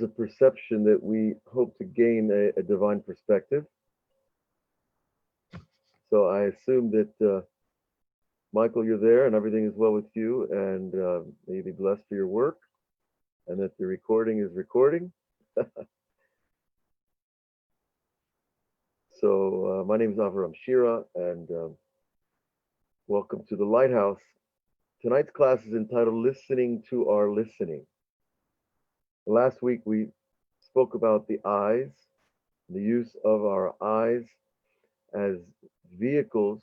a perception that we hope to gain a divine perspective. So I assume that, Michael, you're there and everything is well with you, and may you be blessed for your work and that the recording is recording. So my name is Avraham Shira, and welcome to the Lighthouse. Tonight's class is entitled Listening to Our Listening. Last week we spoke about the eyes, the use of our eyes as vehicles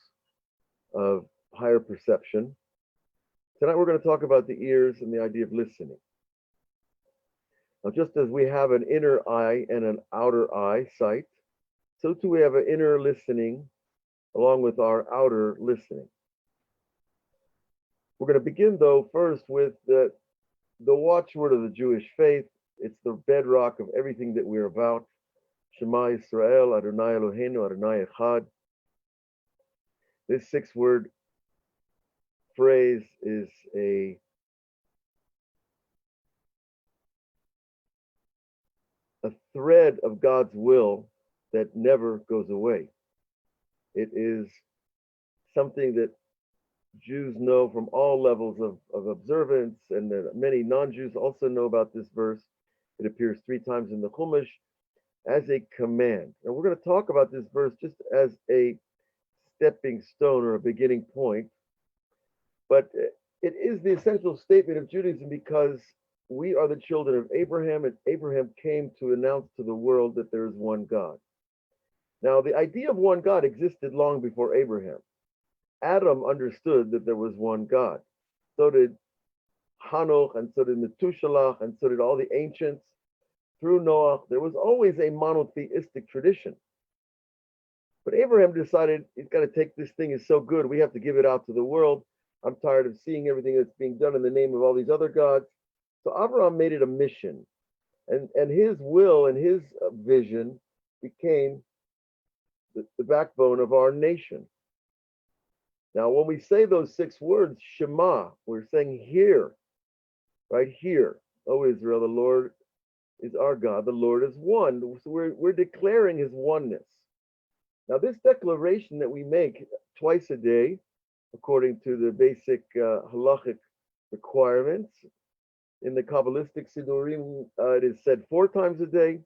of higher perception. Tonight we're going to talk about the ears and the idea of listening. Now, just as we have an inner eye and an outer eye, sight, so too we have an inner listening along with our outer listening. We're going to begin, though, first with the watchword of the Jewish faith. It's the bedrock of everything that we're about. Shema Yisrael, Adonai Eloheinu, Adonai Echad. This 6-word phrase is a thread of God's will that never goes away. It is something that Jews know from all levels of observance, and that many non-Jews also know about this verse. It appears 3 times in the Chumash as a command. And we're going to talk about this verse just as a stepping stone or a beginning point. But it is the essential statement of Judaism because we are the children of Abraham, and Abraham came to announce to the world that there is one God. Now, the idea of one God existed long before Abraham. Adam understood that there was one God. So did Hanoch, and so did Methuselah, and so did all the ancients. Through Noah, there was always a monotheistic tradition. But Abraham decided he's got to take this thing, is so good, we have to give it out to the world. I'm tired of seeing everything that's being done in the name of all these other gods. So Abraham made it a mission. And his will and his vision became the backbone of our nation. Now, when we say those 6 words, Shema, we're saying hear, right here. O Israel, the Lord is our God, the Lord is one. So we're declaring his oneness. Now, this declaration that we make twice a day, according to the basic halachic requirements, in the Kabbalistic Sidurim, it is said 4 times a day.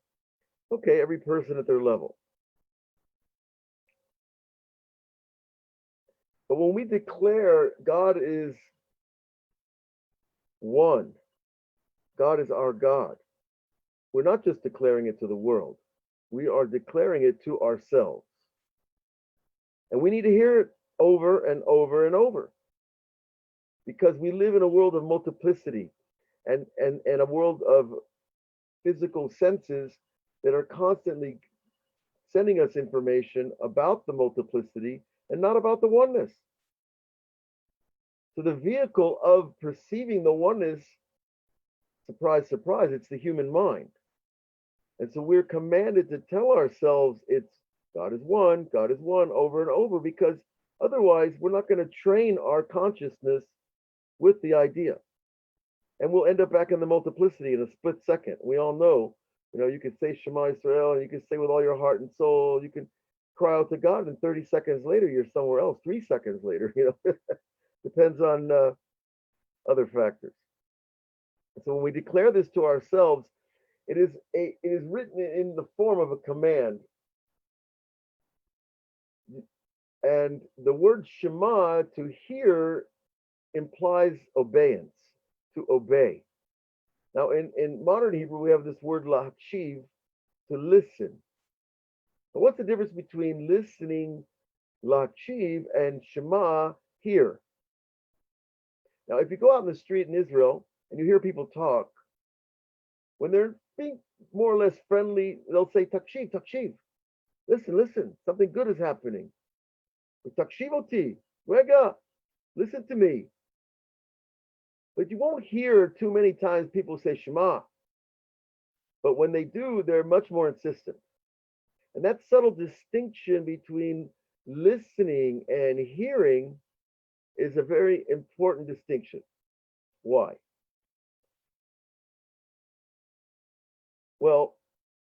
Okay, every person at their level. But when we declare God is one, God is our God, we're not just declaring it to the world, we are declaring it to ourselves. And we need to hear it over and over and over, because we live in a world of multiplicity and a world of physical senses that are constantly sending us information about the multiplicity and not about the oneness. So the vehicle of perceiving the oneness, surprise, surprise, it's the human mind. And so we're commanded to tell ourselves it's God is one over and over, because otherwise we're not going to train our consciousness with the idea. And we'll end up back in the multiplicity in a split second. We all know, you can say Shema Yisrael, and you can say with all your heart and soul, you can cry out to God, and 30 seconds later, you're somewhere else. 3 seconds later, depends on other factors. So when we declare this to ourselves, it is written in the form of a command. And the word Shema, to hear, implies obeyance, to obey. Now, in modern Hebrew, we have this word lahakshiv, to listen. But what's the difference between listening, lahakshiv, and Shema, hear? Now, if you go out in the street in Israel and you hear people talk, when they're being more or less friendly, they'll say, takshiv, takshiv. Listen, something good is happening. Takshiv oti, rega, listen to me. But you won't hear too many times people say Shema. But when they do, they're much more insistent. And that subtle distinction between listening and hearing is a very important distinction. Why? Well,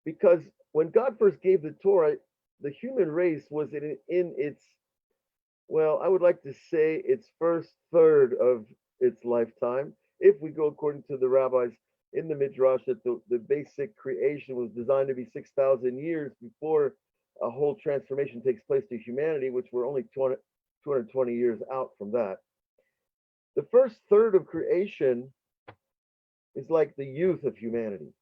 because when God first gave the Torah, the human race was in its, well, I would like to say its first third of its lifetime. If we go according to the rabbis in the Midrash, that the basic creation was designed to be 6,000 years before a whole transformation takes place to humanity, which we're only 220 years out from that. The first third of creation is like the youth of humanity.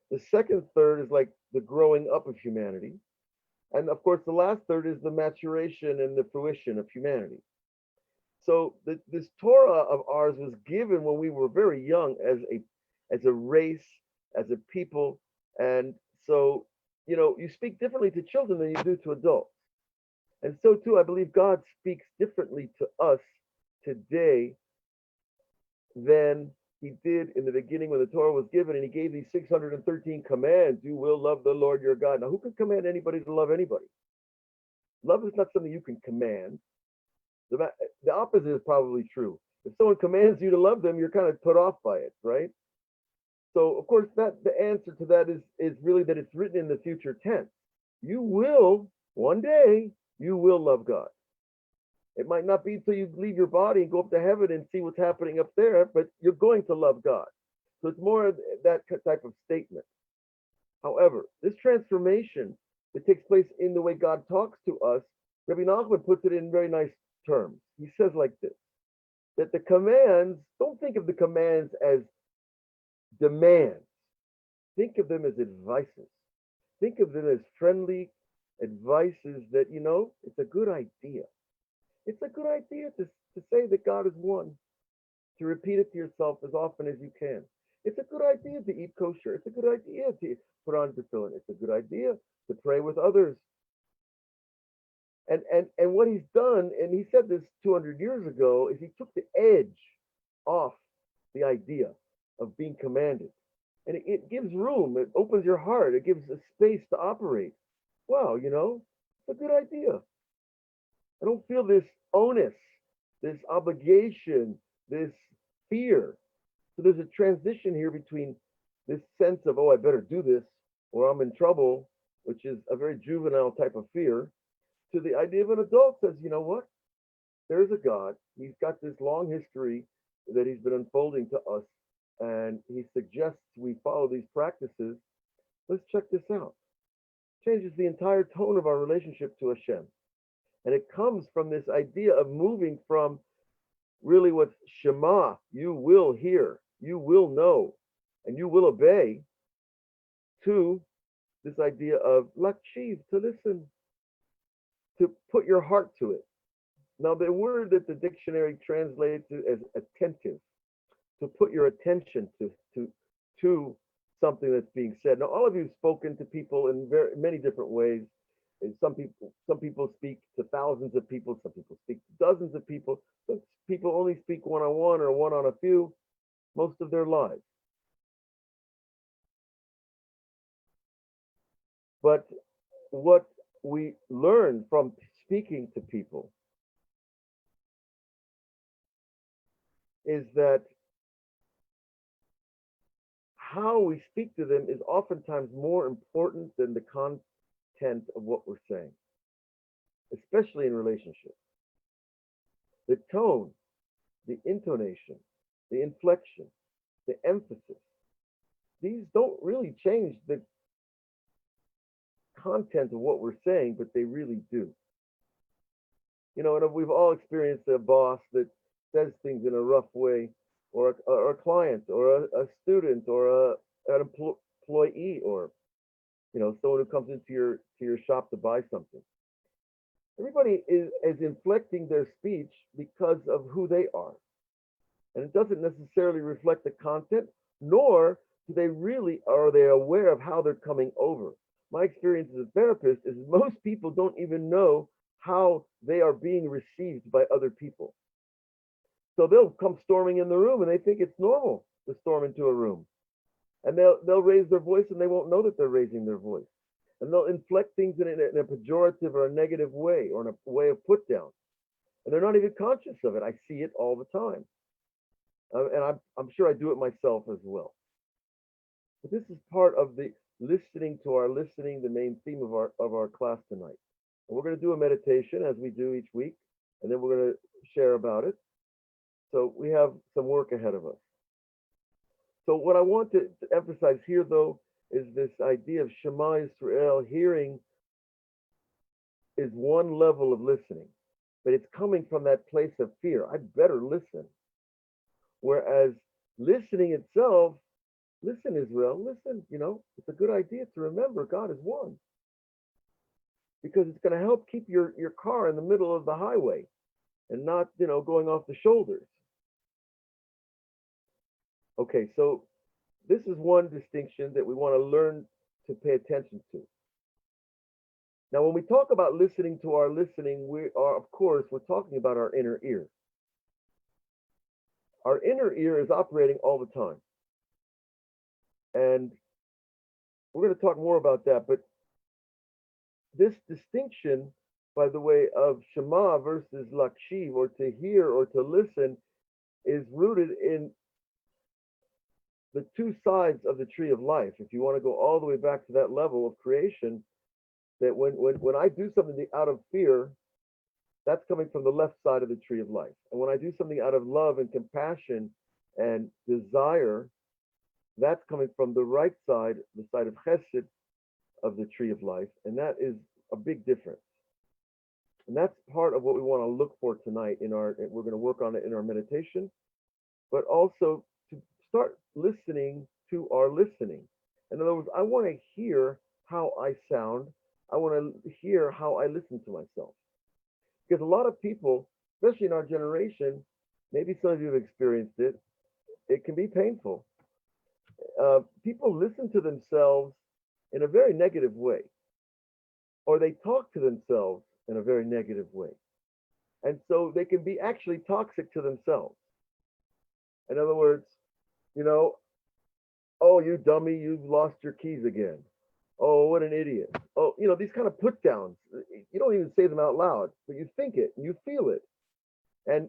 The second third is like the growing up of humanity. And of course, the last third is the maturation and the fruition of humanity. So this Torah of ours was given when we were very young as a race, as a people. And so, you speak differently to children than you do to adults. And so too, I believe God speaks differently to us today than he did in the beginning when the Torah was given, and he gave these 613 commands. You will love the Lord your God. Now, who can command anybody to love anybody? Love is not something you can command. The opposite is probably true. If someone commands you to love them, you're kind of put off by it, right? So, of course, that the answer to that is really that it's written in the future tense. You will, one day, you will love God. It might not be until you leave your body and go up to heaven and see what's happening up there, but you're going to love God. So it's more that type of statement. However, this transformation that takes place in the way God talks to us, Rabbi Nachman puts it in very nice terms. He says like this, that the commands, don't think of the commands as demands. Think of them as advices. Think of them as friendly advices that, it's a good idea. It's a good idea to say that God is one, to repeat it to yourself as often as you can. It's a good idea to eat kosher. It's a good idea to put on tefillin. It's a good idea to pray with others. And what he's done, and he said this 200 years ago, is he took the edge off the idea of being commanded. And it gives room. It opens your heart. It gives a space to operate. Wow, it's a good idea. I don't feel this onus, this obligation, this fear. So there's a transition here between this sense of, oh, I better do this or I'm in trouble, which is a very juvenile type of fear, to the idea of an adult says, you know what? There's a God. He's got this long history that he's been unfolding to us, and he suggests we follow these practices. Let's check this out. Changes the entire tone of our relationship to Hashem. And it comes from this idea of moving from really what's Shema, you will hear, you will know, and you will obey, to this idea of lakshiv, to listen, to put your heart to it. Now, the word that the dictionary translates as attentive, to put your attention to something that's being said. Now, all of you have spoken to people in many different ways. And some people speak to thousands of people. Some people speak to dozens of people. Some people only speak one-on-one or one on a few most of their lives. But what we learn from speaking to people is that how we speak to them is oftentimes more important than the content of what we're saying, especially in relationships. The tone, the intonation, the inflection, the emphasis, these don't really change the content of what we're saying, but they really do. And we've all experienced a boss that says things in a rough way, or a client, or a student, or an employee, or someone who comes into your shop to buy something. Everybody is inflecting their speech because of who they are. And it doesn't necessarily reflect the content, nor are they aware of how they're coming over. My experience as a therapist is most people don't even know how they are being received by other people. So they'll come storming in the room and they think it's normal to storm into a room. And they'll raise their voice and they won't know that they're raising their voice. And they'll inflect things in a pejorative or a negative way, or in a way of put down. And they're not even conscious of it. I see it all the time. And I'm sure I do it myself as well. But this is part of the listening to our listening, the main theme of our class tonight. And we're going to do a meditation as we do each week, and then we're going to share about it. So we have some work ahead of us. So what I want to emphasize here, though, is this idea of Shema Yisrael. Hearing is one level of listening, but it's coming from that place of fear. I better listen. Whereas listening itself, listen, Israel, listen, it's a good idea to remember God is one, because it's going to help keep your car in the middle of the highway and not, going off the shoulders. Okay, so this is one distinction that we want to learn to pay attention to. Now, when we talk about listening to our listening, we're talking about our inner ear. Our inner ear is operating all the time. And we're going to talk more about that, but this distinction, by the way, of Shema versus Lakshiv, or to hear or to listen, is rooted in the two sides of the tree of life. If you want to go all the way back to that level of creation, that when I do something out of fear, that's coming from the left side of the tree of life. And when I do something out of love and compassion and desire, that's coming from the right side, the side of chesed of the tree of life. And that is a big difference. And that's part of what we want to look for tonight we're going to work on it in our meditation, but also to start listening to our listening. In other words, I want to hear how I sound. I want to hear how I listen to myself. Because a lot of people, especially in our generation, maybe some of you have experienced it, it can be painful. People listen to themselves in a very negative way, or they talk to themselves in a very negative way. And so they can be actually toxic to themselves. In other words, oh, you dummy, you've lost your keys again. Oh, what an idiot. Oh, these kind of put downs. You don't even say them out loud, but you think it and you feel it. And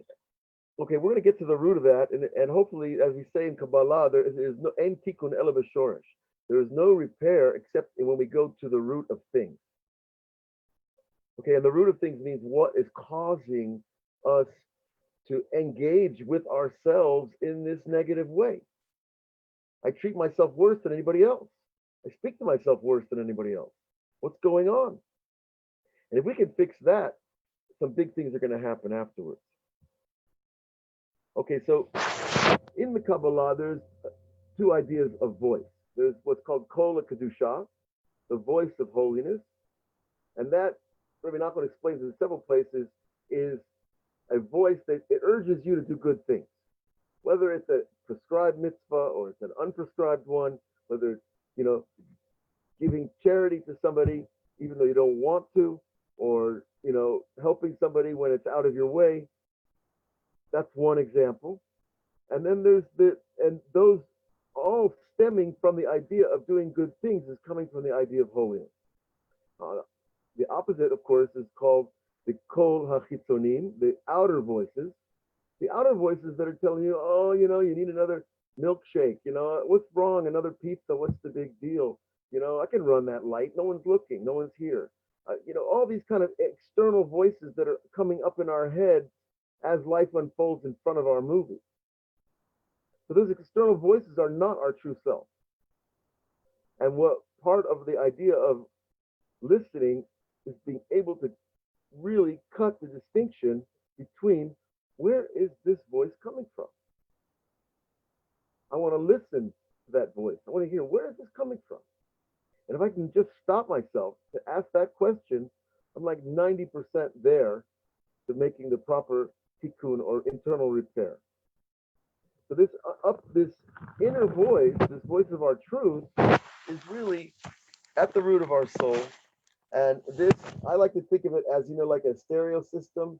okay, we're going to get to the root of that. And hopefully, as we say in Kabbalah, there is no ein tikkun ela b'shorish. There is no repair except when we go to the root of things. Okay, and the root of things means what is causing us to engage with ourselves in this negative way. I treat myself worse than anybody else. I speak to myself worse than anybody else. What's going on? And if we can fix that, some big things are going to happen afterwards. Okay, so in the Kabbalah, there's two ideas of voice. There's what's called Kol HaKedusha, the voice of holiness. And that, Rabbi Nachman explains in several places, is a voice that it urges you to do good things. Whether it's a prescribed mitzvah or it's an unprescribed one, whether it's, giving charity to somebody even though you don't want to, or, helping somebody when it's out of your way. That's one example. And then there's those all stemming from the idea of doing good things is coming from the idea of holiness. The opposite, of course, is called the Kol HaChitzonim, the outer voices. The outer voices that are telling you, oh, you need another milkshake. What's wrong? Another pizza. What's the big deal? I can run that light. No one's looking. No one's here. All these kind of external voices that are coming up in our head as life unfolds in front of our movie. So those external voices are not our true self. And what part of the idea of listening is being able to really cut the distinction between where is this voice coming from? I want to listen to that voice. I want to hear, where is this coming from? And if I can just stop myself to ask that question, I'm like 90% there to making the proper tikkun or internal repair. So this inner voice, this voice of our truth, is really at the root of our soul. And this, I like to think of it as, like a stereo system.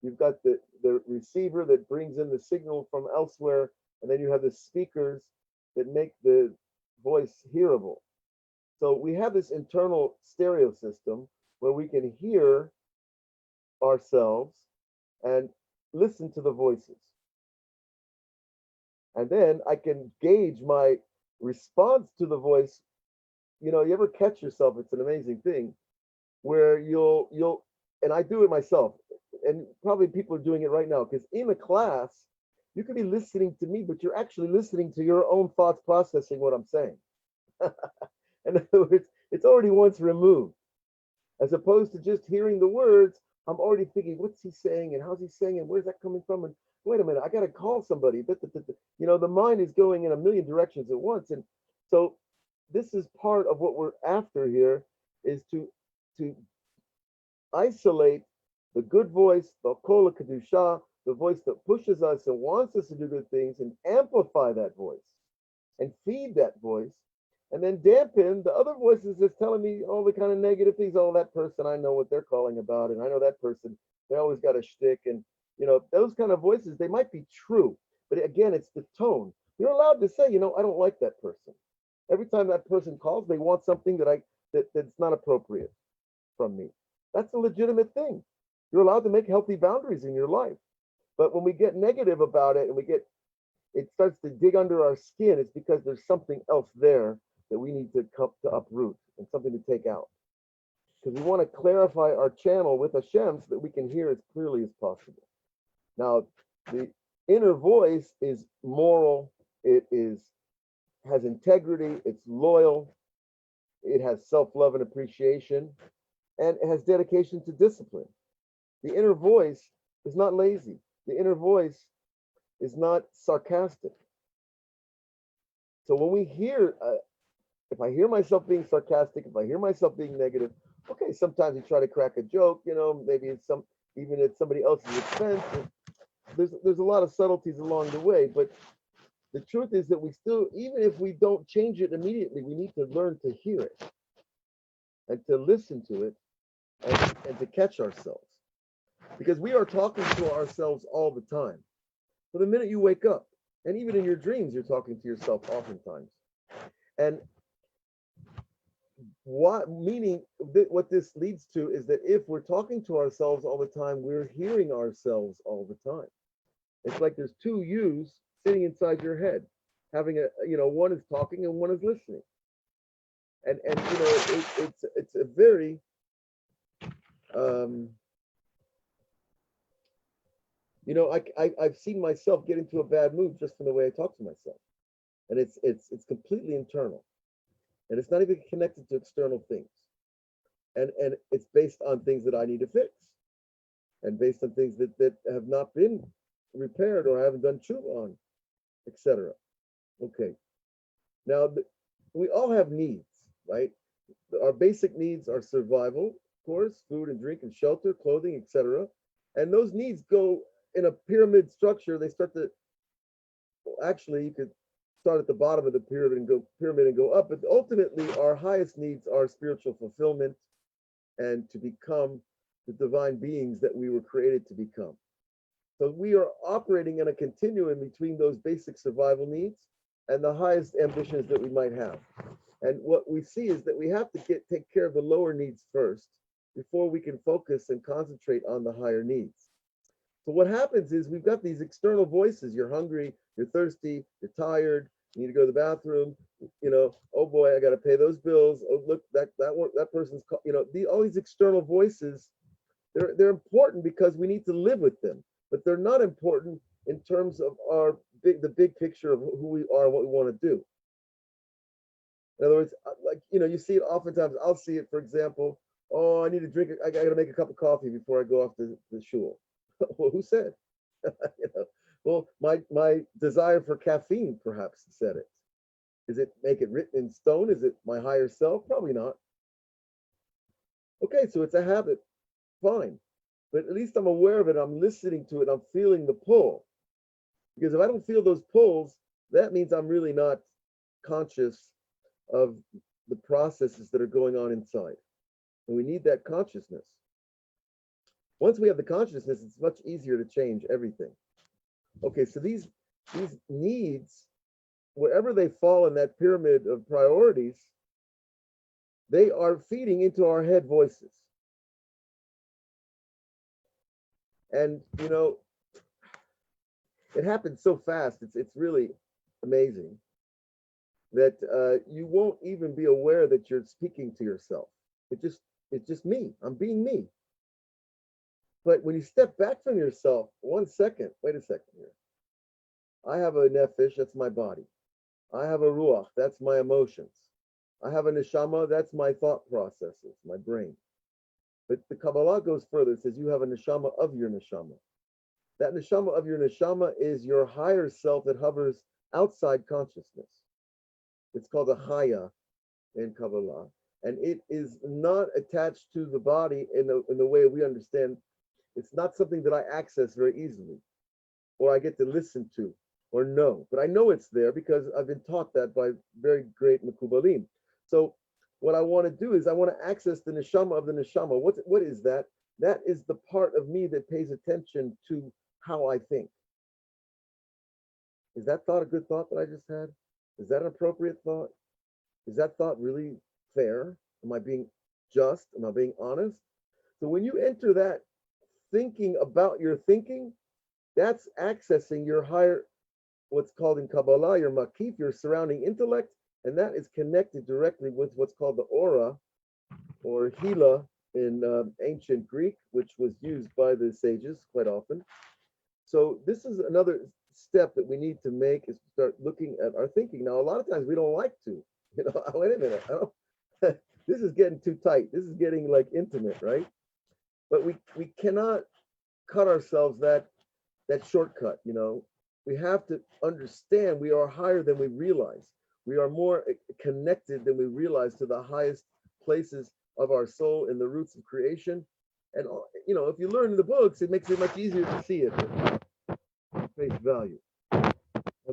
You've got the receiver that brings in the signal from elsewhere, and then you have the speakers that make the voice hearable. So we have this internal stereo system where we can hear ourselves and listen to the voices. And then I can gauge my response to the voice, you ever catch yourself? It's an amazing thing where and I do it myself, and probably people are doing it right now, because in a class, you could be listening to me, but you're actually listening to your own thoughts processing what I'm saying. In other words, it's already once removed. As opposed to just hearing the words, I'm already thinking, what's he saying and how's he saying and where's that coming from? And wait a minute, I got to call somebody. The mind is going in a million directions at once. And so this is part of what we're after here, is to isolate the good voice, the kol kedusha, the voice that pushes us and wants us to do good things, and amplify that voice and feed that voice, and then dampen the other voices that's telling me all the kind of negative things. Oh, that person, I know what they're calling about, and I know that person, they always got a shtick, and those kind of voices, they might be true, but again, it's the tone. You're allowed to say, I don't like that person. Every time that person calls, they want something that's not appropriate from me. That's a legitimate thing. You're allowed to make healthy boundaries in your life. But when we get negative about it and it starts to dig under our skin, it's because there's something else there that we need to come to uproot and something to take out. Because we want to clarify our channel with Hashem so that we can hear as clearly as possible. Now, the inner voice is moral, has integrity, it's loyal, it has self-love and appreciation, and it has dedication to discipline. The inner voice is not lazy. The inner voice is not sarcastic. So when we hear, if I hear myself being sarcastic, if I hear myself being negative, okay, sometimes you try to crack a joke, maybe it's even at somebody else's expense. There's a lot of subtleties along the way, but the truth is that we still, even if we don't change it immediately, we need to learn to hear it and to listen to it and to catch ourselves. Because we are talking to ourselves all the time. So the minute you wake up, and even in your dreams, you're talking to yourself oftentimes. And what this leads to is that if we're talking to ourselves all the time, we're hearing ourselves all the time. It's like there's two yous sitting inside your head, having one is talking and one is listening. And it's a very I've seen myself get into a bad mood just from the way I talk to myself, and it's completely internal, and it's not even connected to external things, and it's based on things that I need to fix, and based on things that have not been repaired or I haven't done true on, etc. Okay, now we all have needs, right? Our basic needs are survival, of course, food and drink and shelter, clothing, etc. And those needs go in a pyramid structure. They start to, actually, you could start at the bottom of the pyramid and go up. But ultimately, our highest needs are spiritual fulfillment and to become the divine beings that we were created to become. So we are operating in a continuum between those basic survival needs and the highest ambitions that we might have. And what we see is that we have to take care of the lower needs first before we can focus and concentrate on the higher needs. So what happens is we've got these external voices. You're hungry, you're thirsty, you're tired, you need to go to the bathroom, oh boy, I got to pay those bills. Oh, look, that person's call, all these external voices, they're important because we need to live with them, but they're not important in terms of the big picture of who we are and what we want to do. In other words, you see it oftentimes. I'll see it, for example, oh, I need to drink, I got to make a cup of coffee before I go off to the shul. Well, who said? Well, my desire for caffeine perhaps said it. Is it make it written in stone? Is it my higher self? Probably not. Okay, so it's a habit. Fine. But at least I'm aware of it. I'm listening to it. I'm feeling the pull. Because if I don't feel those pulls, that means I'm really not conscious of the processes that are going on inside. And we need that consciousness. Once we have the consciousness, it's much easier to change everything. Okay, so these needs, wherever they fall in that pyramid of priorities, they are feeding into our head voices. And, it happens so fast. It's really amazing. that you won't even be aware that you're speaking to yourself. It's just me. I'm being me. But when you step back from yourself, 1 second, wait a second here. I have a nefesh, that's my body. I have a ruach, that's my emotions. I have a neshama, that's my thought processes, my brain. But the Kabbalah goes further. It says you have a neshama of your neshama. That neshama of your neshama is your higher self that hovers outside consciousness. It's called a chaya in Kabbalah. And it is not attached to the body in the way we understand. It's not something that I access very easily, or I get to listen to, or know. But I know it's there because I've been taught that by very great Mekubalim. So what I want to do is I want to access the neshama of the neshama. What is that? That is the part of me that pays attention to how I think. Is that thought a good thought that I just had? Is that an appropriate thought? Is that thought really fair? Am I being just? Am I being honest? So when you enter that thinking about your thinking, that's accessing your higher, what's called in Kabbalah, your makif, your surrounding intellect, and that is connected directly with what's called the aura, or hila in ancient Greek, which was used by the sages quite often. So this is another step that we need to make, is start looking at our thinking. Now, a lot of times we don't like to, wait a minute, this is getting too tight. This is getting like intimate, right? But we cannot cut ourselves that shortcut. We have to understand we are higher than we realize. We are more connected than we realize to the highest places of our soul in the roots of creation. And if you learn the books, it makes it much easier to see it at face value. I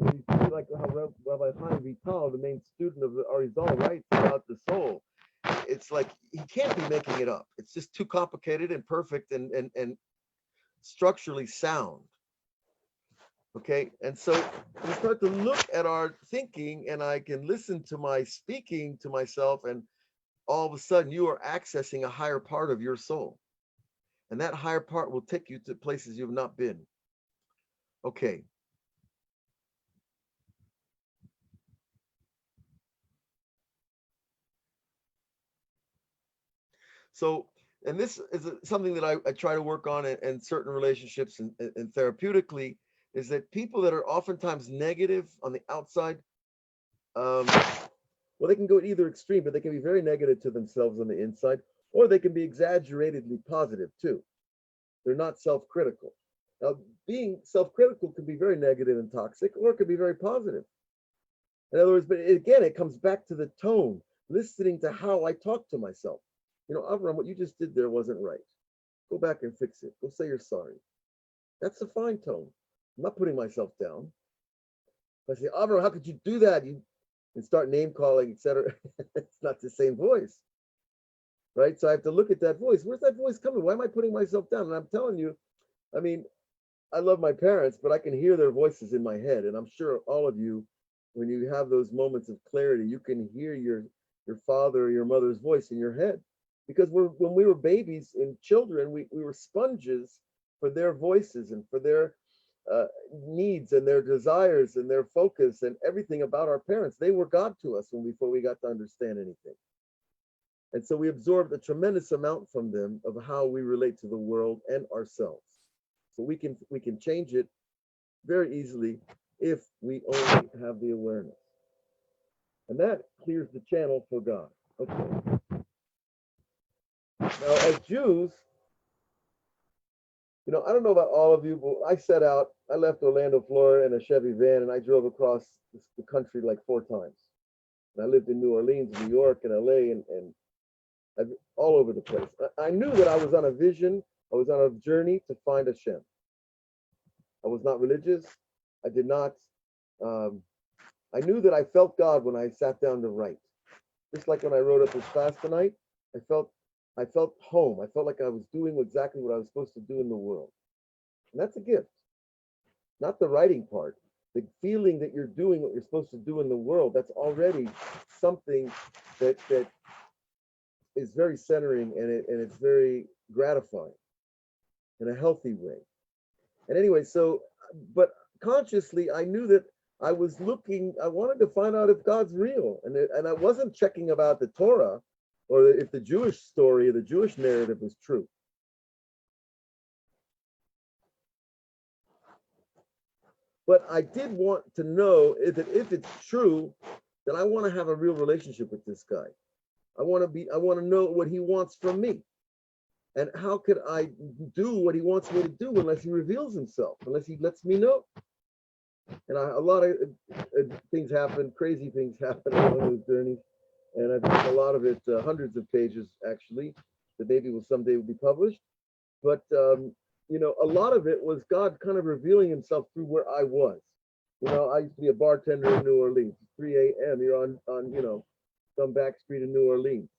mean, you see like how Rabbi Chaim Vital, the main student of the Arizal, writes about the soul. It's like he can't be making it up. It's just too complicated and perfect and structurally sound. Okay, and so we start to look at our thinking, and I can listen to my speaking to myself, and all of a sudden you are accessing a higher part of your soul. And that higher part will take you to places you've not been. Okay. So, and this is something that I try to work on in certain relationships and therapeutically, is that people that are oftentimes negative on the outside, well, they can go either extreme, but they can be very negative to themselves on the inside, or they can be exaggeratedly positive too. They're not self-critical. Now, being self-critical can be very negative and toxic, or it could be very positive. In other words, but again, it comes back to the tone, listening to how I talk to myself. Avraham, what you just did there wasn't right. Go back and fix it. Go say you're sorry. That's a fine tone. I'm not putting myself down. If I say, Avraham, how could you do that? And start name calling, etc. It's not the same voice, right? So I have to look at that voice. Where's that voice coming? Why am I putting myself down? And I'm telling you, I mean, I love my parents, but I can hear their voices in my head. And I'm sure all of you, when you have those moments of clarity, you can hear your father or your mother's voice in your head. Because when we were babies and children, we were sponges for their voices and for their needs and their desires and their focus and everything about our parents. They were God to us before we got to understand anything. And so we absorbed a tremendous amount from them of how we relate to the world and ourselves. So we can change it very easily if we only have the awareness. And that clears the channel for God. Okay. Now, as Jews, I don't know about all of you, but I left Orlando, Florida in a Chevy van, and I drove across the country like 4 times. And I lived in New Orleans, New York, and LA, and all over the place. I knew that I was on a vision. I was on a journey to find Hashem. I was not religious. I did not. I knew that I felt God when I sat down to write. Just like when I wrote up this fast tonight, I felt home. I felt like I was doing exactly what I was supposed to do in the world. And that's a gift. Not the writing part. The feeling that you're doing what you're supposed to do in the world, that's already something that is very centering, and it's very gratifying in a healthy way. And anyway, but consciously, I knew that I was looking, I wanted to find out if God's real. And I wasn't checking about the Torah or if the Jewish story, the Jewish narrative was true. But I did want to know if it's true, then I want to have a real relationship with this guy. I want to know what he wants from me. And how could I do what he wants me to do unless he reveals himself, unless he lets me know? And a lot of things happen, crazy things happen on those journeys. And I think a lot of it, hundreds of pages actually, that maybe will someday be published. But, a lot of it was God kind of revealing himself through where I was. I used to be a bartender in New Orleans. 3 a.m. You're on some back street in New Orleans.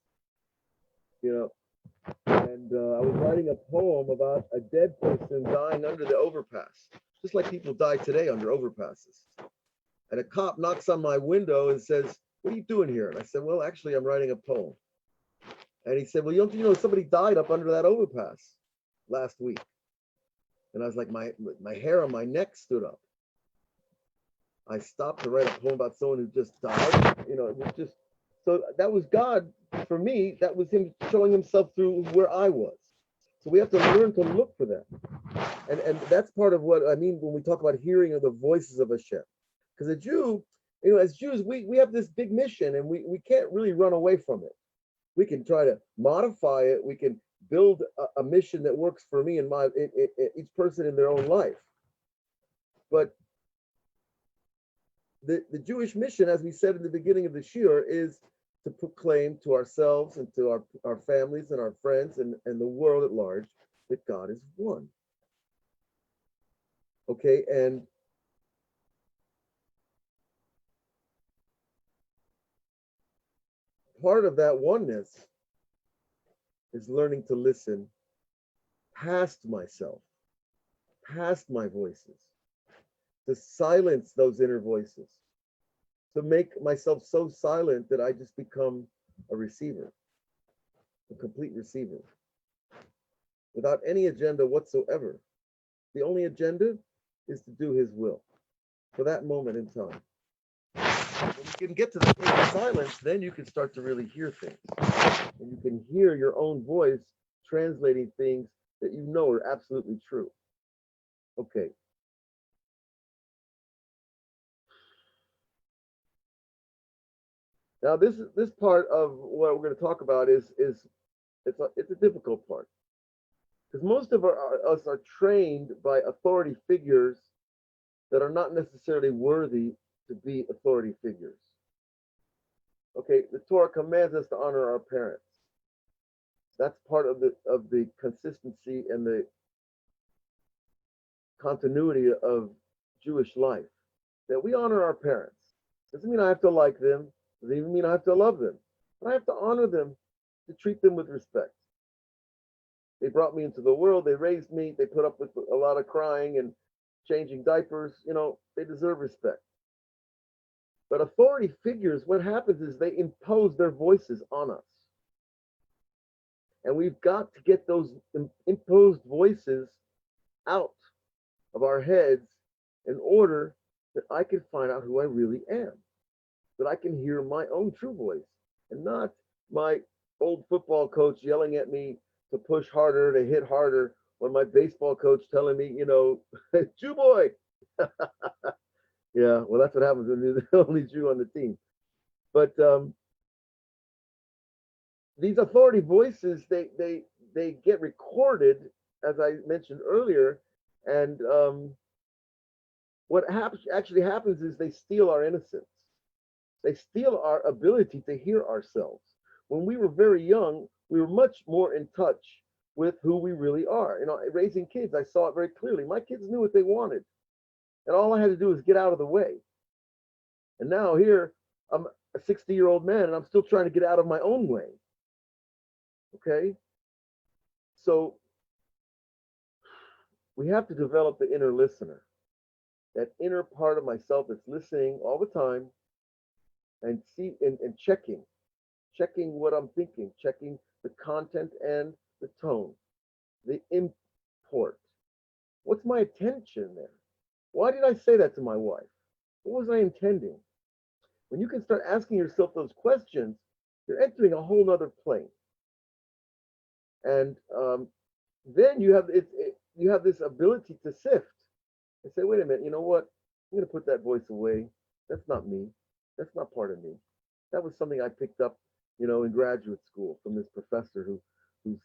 And I was writing a poem about a dead person dying under the overpass, just like people die today under overpasses. And a cop knocks on my window and says, "What are you doing here?" And I said, "Well, actually, I'm writing a poem." And he said, "Well, don't you know somebody died up under that overpass last week?" And I was like, my hair on my neck stood up. I stopped to write a poem about someone who just died. It was just, so that was God for me. That was him showing himself through where I was. So we have to learn to look for that. And that's part of what I mean when we talk about hearing of the voices of Hashem. Because a Jew, as Jews, we have this big mission and we can't really run away from it. We can try to modify it. We can build a mission that works for me and each person in their own life. But the Jewish mission, as we said in the beginning of the Shir, is to proclaim to ourselves and to our families and our friends and the world at large that God is one. Okay, and part of that oneness is learning to listen past myself, past my voices, to silence those inner voices, to make myself so silent that I just become a receiver, a complete receiver, without any agenda whatsoever. The only agenda is to do his will for that moment in time. When you can get to the place of silence, then you can start to really hear things. And you can hear your own voice translating things that you know are absolutely true. Okay. Now this part of what we're going to talk about is it's a difficult part, because most of us are trained by authority figures that are not necessarily worthy to be authority figures. Okay, the Torah commands us to honor our parents. That's part of the consistency and the continuity of Jewish life, that we honor our parents. Doesn't mean I have to like them. Doesn't even mean I have to love them. But I have to honor them, to treat them with respect. They brought me into the world. They raised me. They put up with a lot of crying and changing diapers. They deserve respect. But authority figures, what happens is they impose their voices on us. And we've got to get those imposed voices out of our heads in order that I can find out who I really am, that I can hear my own true voice and not my old football coach yelling at me to push harder, to hit harder, or my baseball coach telling me, Jew boy. Yeah, well, that's what happens when you're the only Jew on the team. But these authority voices, they get recorded, as I mentioned earlier, and what actually happens is they steal our innocence. They steal our ability to hear ourselves. When we were very young, we were much more in touch with who we really are. Raising kids, I saw it very clearly. My kids knew what they wanted, and all I had to do was get out of the way. And now here, I'm a 60-year-old man, and I'm still trying to get out of my own way. Okay? So we have to develop the inner listener, that inner part of myself that's listening all the time and checking what I'm thinking, checking the content and the tone, the import. What's my attention there? Why did I say that to my wife? What was I intending? When you can start asking yourself those questions, you're entering a whole nother plane. And then you have this ability to sift and say, wait a minute, you know what? I'm going to put that voice away. That's not me. That's not part of me. That was something I picked up, in graduate school from this professor who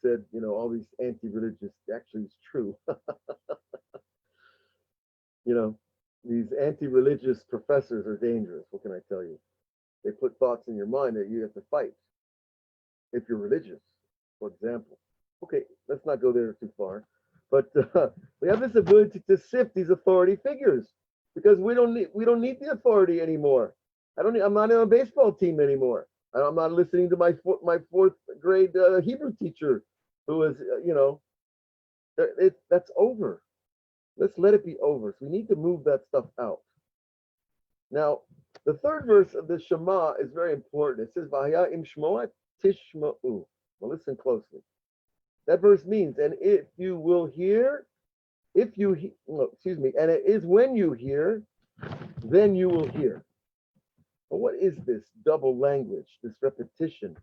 said, all these anti-religious, actually it's true. These anti-religious professors are dangerous. What can I tell you? They put thoughts in your mind that you have to fight if you're religious, for example. Okay, let's not go there too far. But we have this ability to sift these authority figures because we don't need the authority anymore. I'm not on a baseball team anymore. I'm not listening to my fourth grade Hebrew teacher who is, that's over. Let's let it be over. So we need to move that stuff out. Now, the third verse of the Shema is very important. It says, "V'haya im shmoa tishma'u." Well, listen closely. That verse means, and if you will hear, and it is when you hear, then you will hear. But what is this double language, this repetition?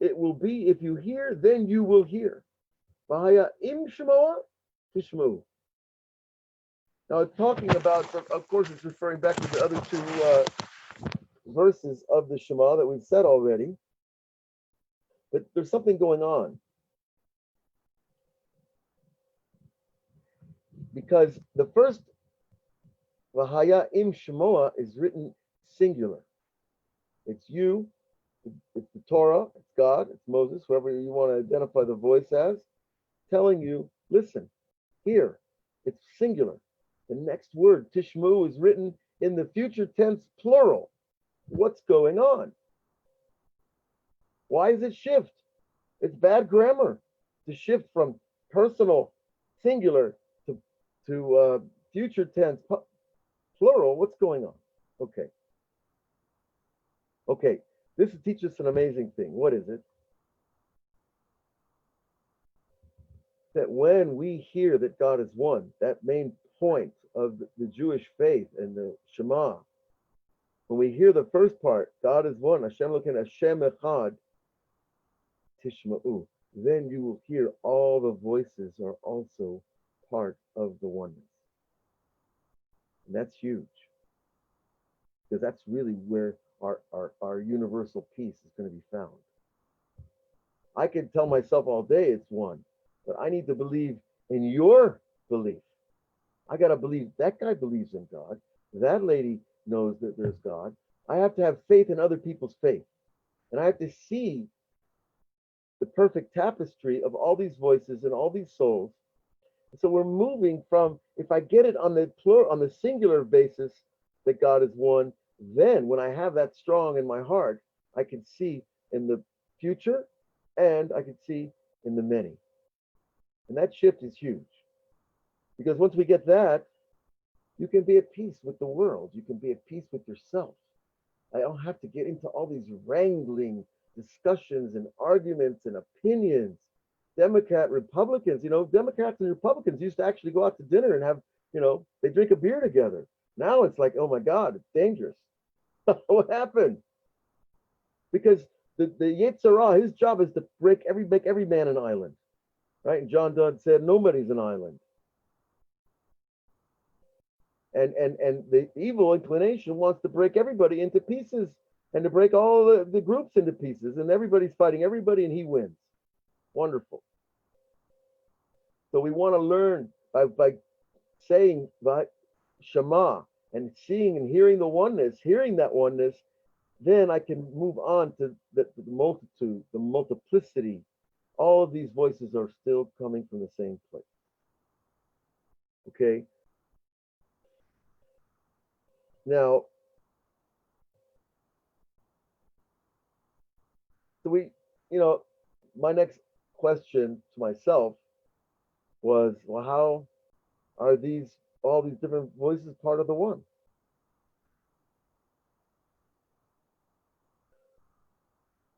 It will be, if you hear, then you will hear. V'haya im shmoa tishma'u. Now, it's talking about, of course, it's referring back to the other two verses of the Shema that we've said already. But there's something going on. Because the first V'haya im Shemoa is written singular. It's you, it's the Torah, it's God, it's Moses, whoever you want to identify the voice as, telling you, listen, here, it's singular. The next word, tishmu, is written in the future tense plural. What's going on? Why is it shift? It's bad grammar to shift from personal singular to future tense plural. What's going on? Okay. This teaches us an amazing thing. What is it? That when we hear that God is one, that main point of the Jewish faith and the Shema, when we hear the first part, God is one, Hashem Elokeinu, Hashem Echad, Tishma'u, then you will hear all the voices are also part of the oneness. And that's huge. Because that's really where our universal peace is going to be found. I could tell myself all day it's one, but I need to believe in your belief. I got to believe that guy believes in God. That lady knows that there's God. I have to have faith in other people's faith. And I have to see the perfect tapestry of all these voices and all these souls. So we're moving from, if I get it on the plural, on the singular basis that God is one, then when I have that strong in my heart, I can see in the future and I can see in the many. And that shift is huge. Because once we get that, you can be at peace with the world. You can be at peace with yourself. I don't have to get into all these wrangling discussions and arguments and opinions. Democrat, Republicans, Democrats and Republicans used to actually go out to dinner and have, they drink a beer together. Now it's like, oh my God, it's dangerous. What happened? Because the Yetzirah, his job is to make every man an island. Right? And John Donne said, nobody's an island. And the evil inclination wants to break everybody into pieces and to break all the groups into pieces. And everybody's fighting everybody and he wins. Wonderful. So we want to learn by saying Shema and seeing and hearing the oneness, hearing that oneness, then I can move on to the multitude, the multiplicity. All of these voices are still coming from the same place. Okay? Now, so my next question to myself was, well, how are all these different voices part of the one?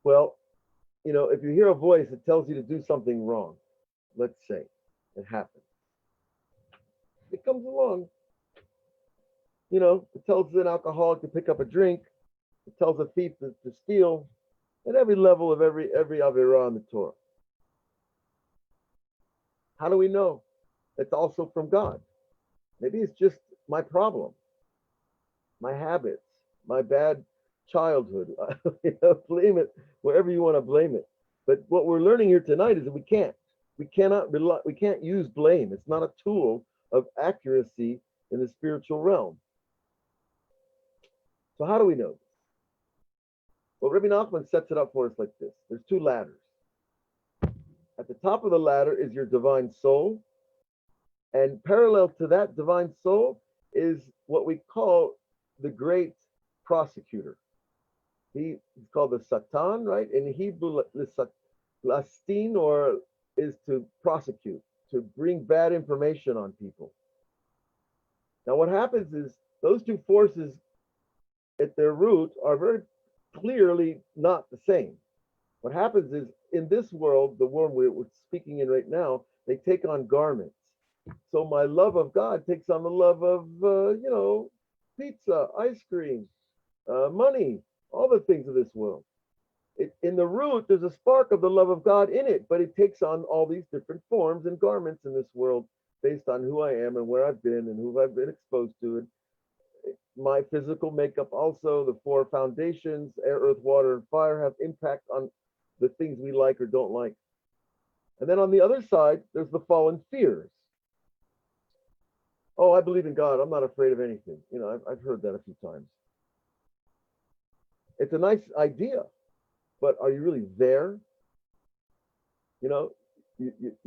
Well, if you hear a voice that tells you to do something wrong, let's say it happens. It comes along. You know, it tells an alcoholic to pick up a drink. It tells a thief to steal. At every level of every Avirah in the Torah. How do we know? It's also from God. Maybe it's just my problem, my habits, my bad childhood. Blame it wherever you want to blame it. But what we're learning here tonight is that we can't. We cannot rely, we can't use blame. It's not a tool of accuracy in the spiritual realm. So how do we know this? Well, Rabbi Nachman sets it up for us like this. There's two ladders. At the top of the ladder is your divine soul, and parallel to that divine soul is what we call the great prosecutor. He's called the Satan, right? In Hebrew, lastin, or is to prosecute, to bring bad information on people. Now, what happens is those two forces at their root are very clearly not the same. What happens is in this world, the world we're speaking in right now, they take on garments. So my love of God takes on the love of, pizza, ice cream, money, all the things of this world. In the root, there's a spark of the love of God in it, but it takes on all these different forms and garments in this world based on who I am and where I've been and who I've been exposed to. And my physical makeup also, the four foundations, air, earth, water, and fire, have impact on the things we like or don't like. And then on the other side, there's the fallen fears. Oh, I believe in God. I'm not afraid of anything. I've heard that a few times. It's a nice idea, but are you really there? You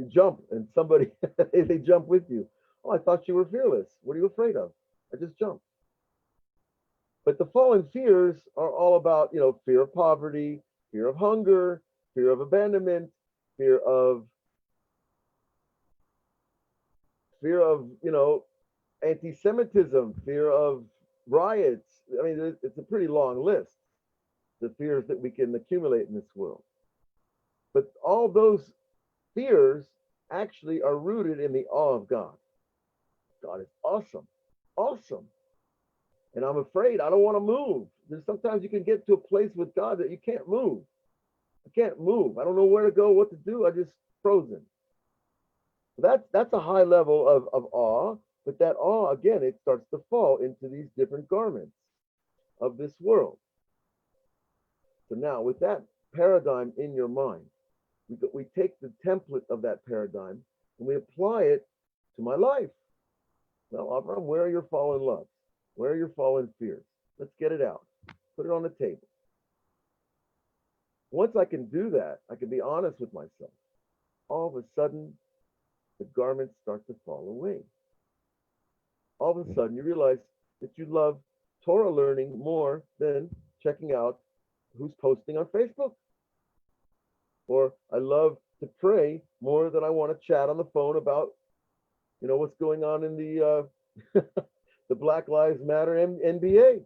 jump and somebody, they jump with you. Oh, I thought you were fearless. What are you afraid of? I just jumped. But the fallen fears are all about, fear of poverty, fear of hunger, fear of abandonment, fear of, anti-Semitism, fear of riots. I mean, it's a pretty long list, the fears that we can accumulate in this world. But all those fears actually are rooted in the awe of God. God is awesome, awesome. And I'm afraid, I don't want to move. There's sometimes you can get to a place with God that you can't move. I can't move. I don't know where to go, what to do. I just frozen. That's a high level of awe, but that awe, again, it starts to fall into these different garments of this world. So now with that paradigm in your mind, we take the template of that paradigm and we apply it to my life. Now, Avraham, where are your fallen loves? Where are your fallen fears? Let's get it out. Put it on the table. Once I can do that, I can be honest with myself. All of a sudden, the garments start to fall away. All of a sudden, you realize that you love Torah learning more than checking out who's posting on Facebook. Or I love to pray more than I want to chat on the phone about, what's going on in the the Black Lives Matter NBA.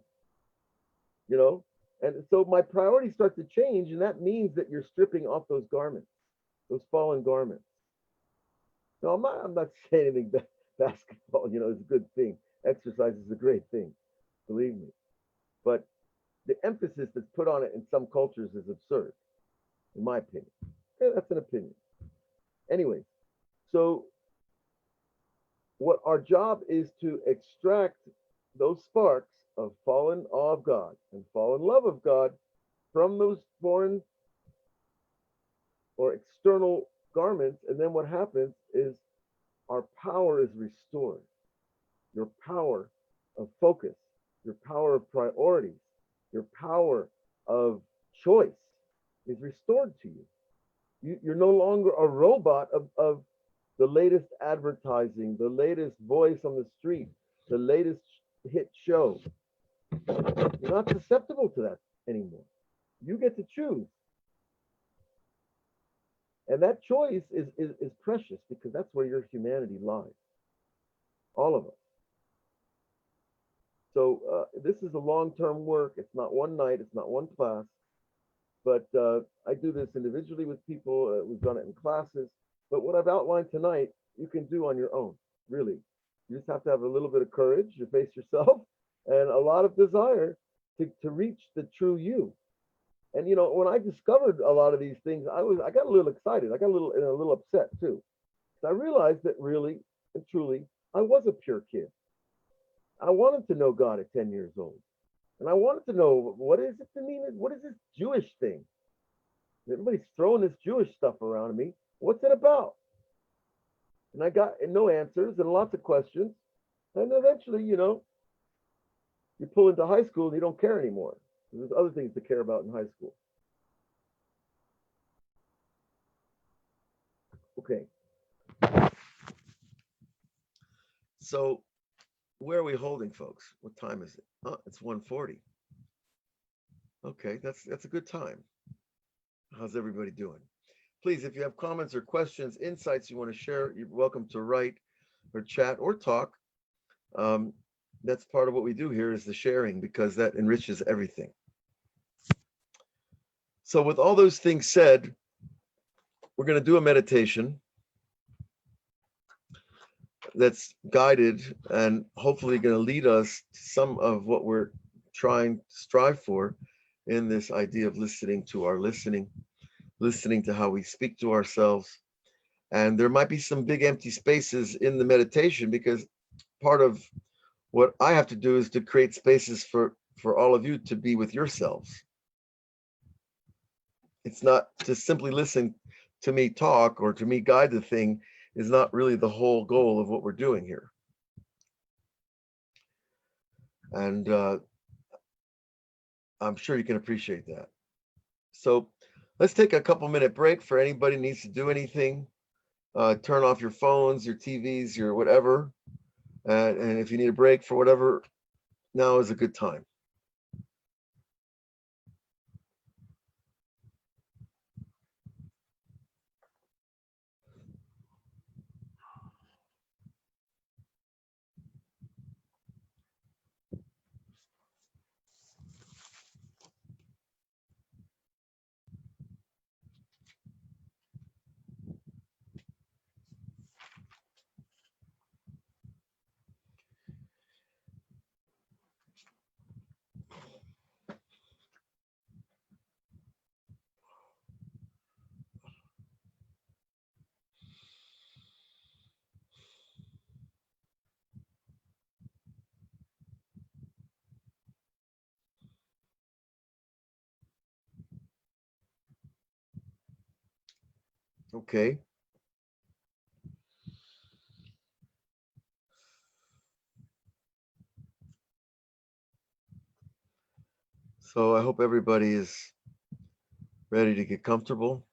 And so my priorities start to change, and that means that you're stripping off those garments, those fallen garments. No, I'm not saying anything. Basketball, is a good thing. Exercise is a great thing, believe me. But the emphasis that's put on it in some cultures is absurd, in my opinion. Yeah, that's an opinion. Anyway, so what our job is to extract those sparks of fallen awe of God and fallen love of God from those foreign or external garments. And then what happens is our power is restored. Your power of focus, your power of priorities, your power of choice is restored to you. You're no longer a robot of the latest advertising, the latest voice on the street, the latest hit show. You're not susceptible to that anymore. You get to choose. And that choice is precious because that's where your humanity lies. All of us. So this is a long-term work. It's not one night. It's not one class. But I do this individually with people. We've done it in classes. But what I've outlined tonight, you can do on your own, really. You just have to have a little bit of courage to face yourself and a lot of desire to reach the true you. And when I discovered a lot of these things, I got a little excited. I got a little upset too. I realized that really and truly, I was a pure kid. I wanted to know God at 10 years old. And I wanted to know, what is it to mean? What is this Jewish thing? Everybody's throwing this Jewish stuff around me. What's it about? And I got no answers and lots of questions. And eventually, you pull into high school and you don't care anymore. There's other things to care about in high school. Okay. So where are we holding, folks? What time is it? Oh, it's 1:40. Okay, that's a good time. How's everybody doing? Please, if you have comments or questions, insights you want to share, you're welcome to write or chat or talk. That's part of what we do here, is the sharing, because that enriches everything. So with all those things said, we're going to do a meditation that's guided and hopefully going to lead us to some of what we're trying to strive for in this idea of listening to our listening to how we speak to ourselves. And there might be some big empty spaces in the meditation, because part of what I have to do is to create spaces for all of you to be with yourselves. It's not to simply listen to me talk or to me guide the thing, is not really the whole goal of what we're doing here. And I'm sure you can appreciate that. So let's take a couple-minute break for anybody who needs to do anything. Turn off your phones, your TVs, your whatever. And if you need a break for whatever, now is a good time. Okay. So I hope everybody is ready to get comfortable.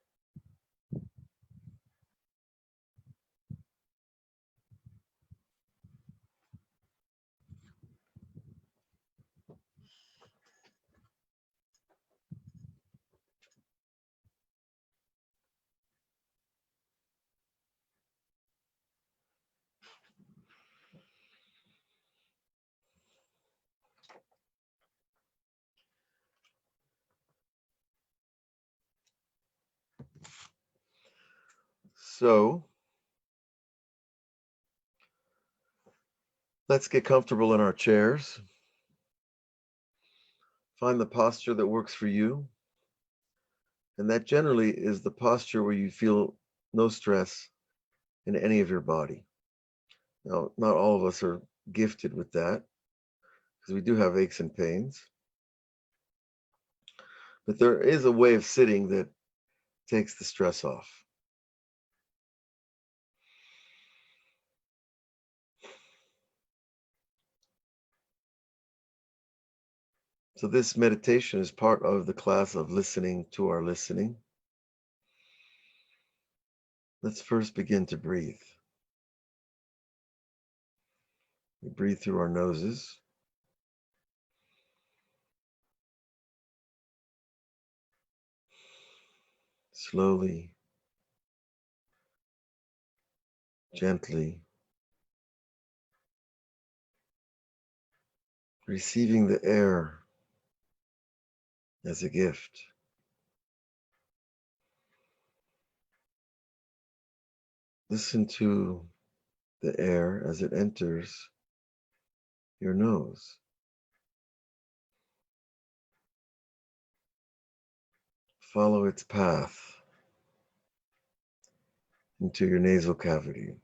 So let's get comfortable in our chairs. Find the posture that works for you. And that generally is the posture where you feel no stress in any of your body. Now, not all of us are gifted with that, because we do have aches and pains. But there is a way of sitting that takes the stress off. So this meditation is part of the class of listening to our listening. Let's first begin to breathe. We breathe through our noses. Slowly, gently, receiving the air as a gift. Listen to the air as it enters your nose. follow its path into your nasal cavity.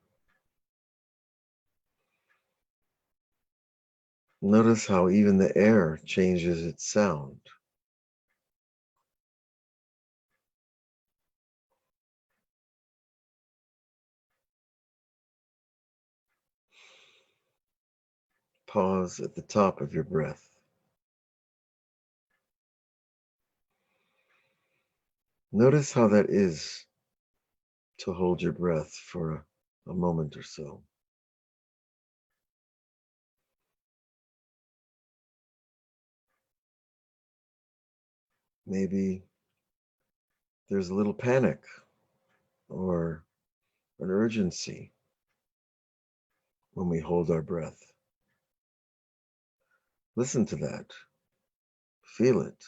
Notice how even the air changes its sound. Pause at the top of your breath. Notice how that is to hold your breath for a moment or so. Maybe there's a little panic or an urgency when we hold our breath. Listen to that. Feel it.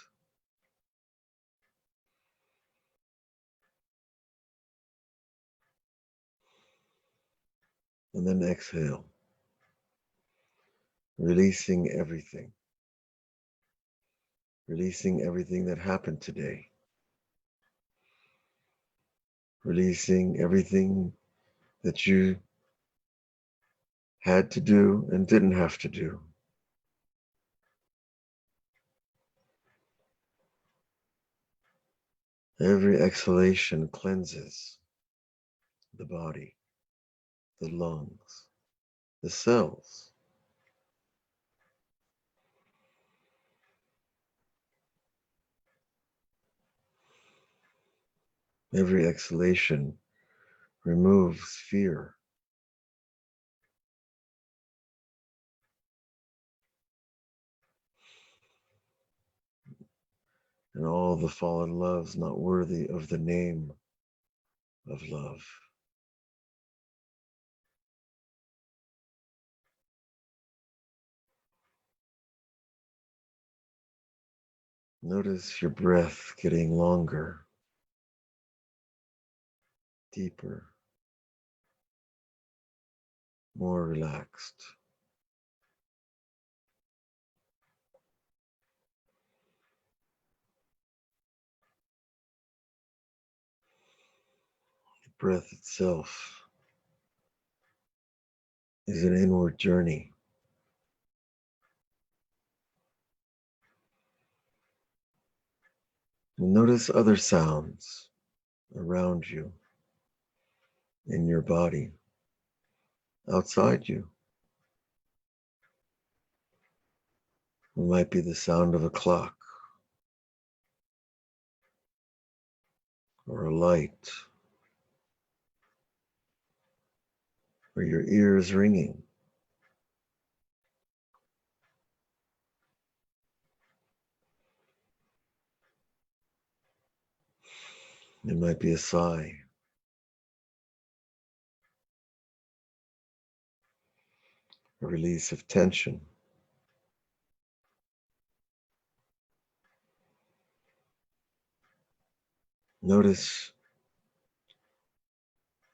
And then exhale, releasing everything. Releasing everything that happened today. Releasing everything that you had to do and didn't have to do. Every exhalation cleanses the body, the lungs, the cells. Every exhalation removes fear. And all the fallen loves not worthy of the name of love. Notice your breath getting longer, deeper, more relaxed. The breath itself is an inward journey. Notice other sounds around you, in your body, outside you. It might be the sound of a clock or a light or your ears ringing. It might be a sigh. A release of tension. Notice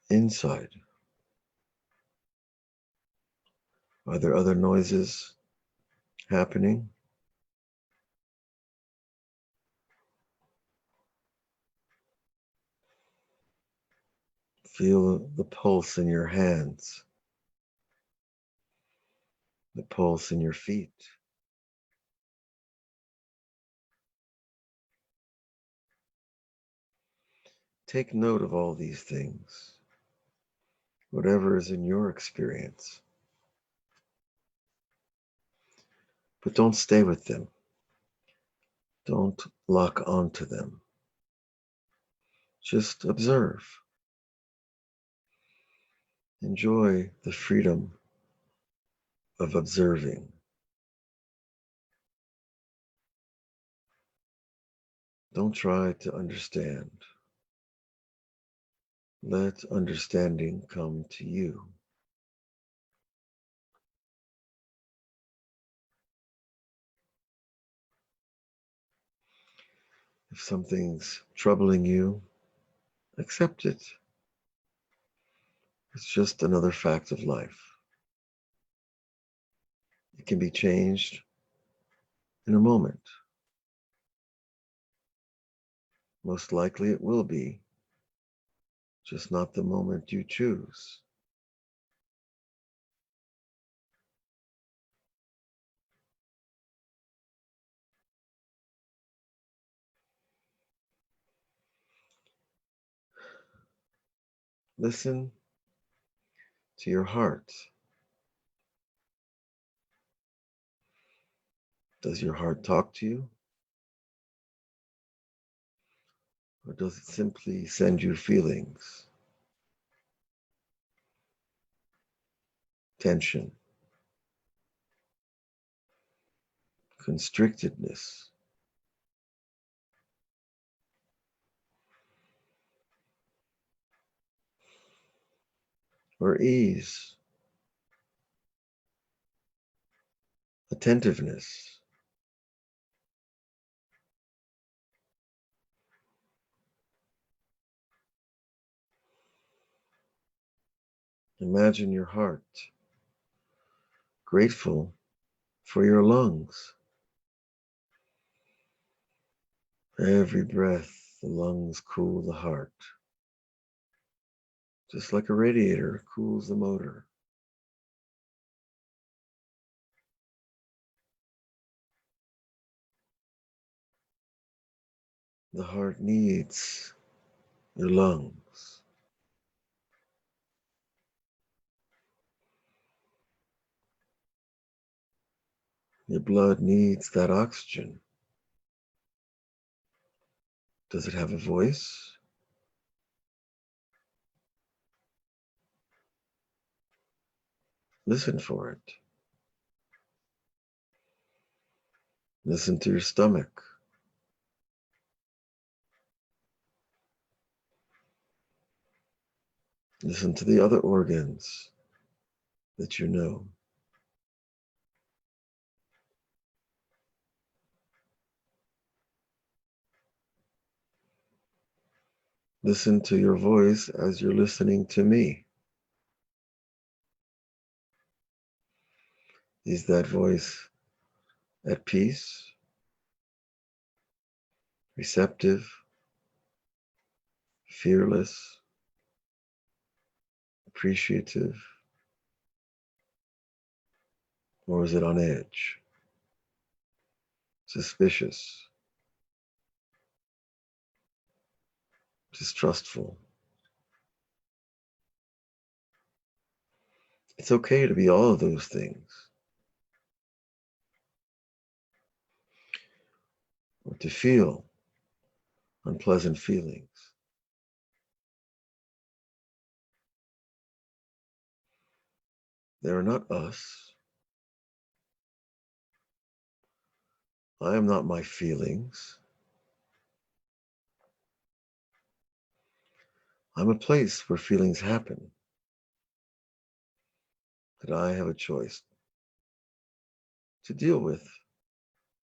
inside. Are there other noises happening? Feel the pulse in your hands, the pulse in your feet. Take note of all these things, whatever is in your experience. But don't stay with them. Don't lock onto them. Just observe. Enjoy the freedom of observing. Don't try to understand. Let understanding come to you. If something's troubling you, accept it. It's just another fact of life. It can be changed in a moment. Most likely it will be, just not the moment you choose. Listen to your heart. Does your heart talk to you? Or does it simply send you feelings? Tension, constrictedness, or ease, attentiveness. Imagine your heart grateful for your lungs. Every breath, the lungs cool the heart, just like a radiator cools the motor. The heart needs your lungs. Your blood needs that oxygen. Does it have a voice? Listen for it. Listen to your stomach. Listen to the other organs that you know. Listen to your voice as you're listening to me. Is that voice at peace, receptive, fearless, appreciative, or is it on edge, suspicious, distrustful? It's okay to be all of those things, or to feel unpleasant feelings. They are not us. I am not my feelings. I'm a place where feelings happen, that I have a choice to deal with,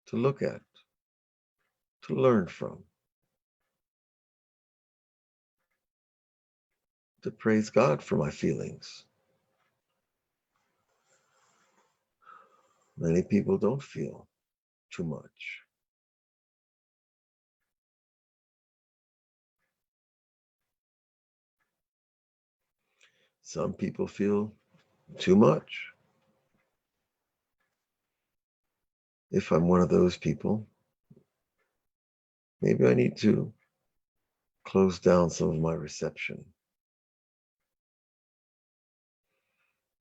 to look at, to learn from, to praise God for my feelings. Many people don't feel too much. Some people feel too much. If I'm one of those people, maybe I need to close down some of my reception,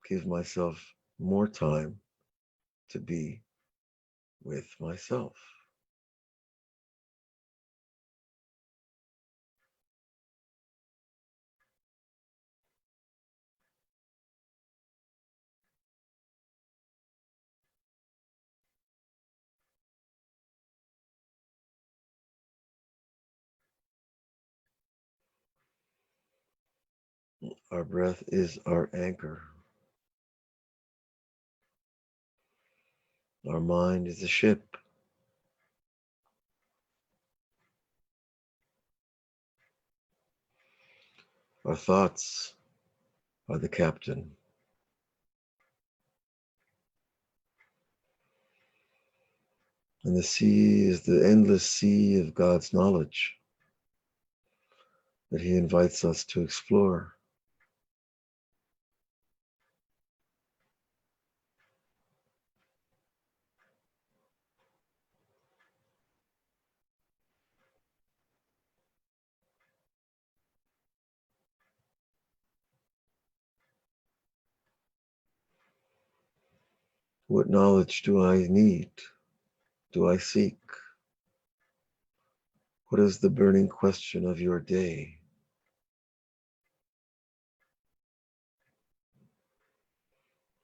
give myself more time to be with myself. Our breath is our anchor. Our mind is a ship. Our thoughts are the captain. And the sea is the endless sea of God's knowledge. that he invites us to explore. What knowledge do I need? Do I seek? What is the burning question of your day?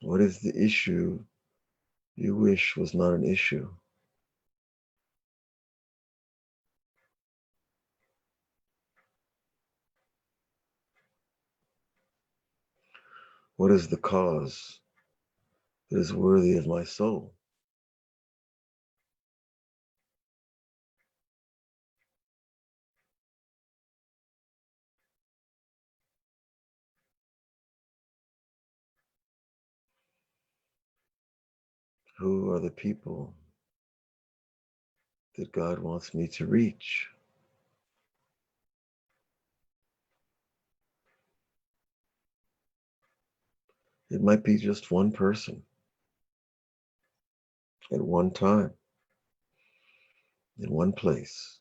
What is the issue you wish was not an issue? What is the cause that is worthy of my soul? Who are the people that God wants me to reach? It might be just one person at one time, in one place.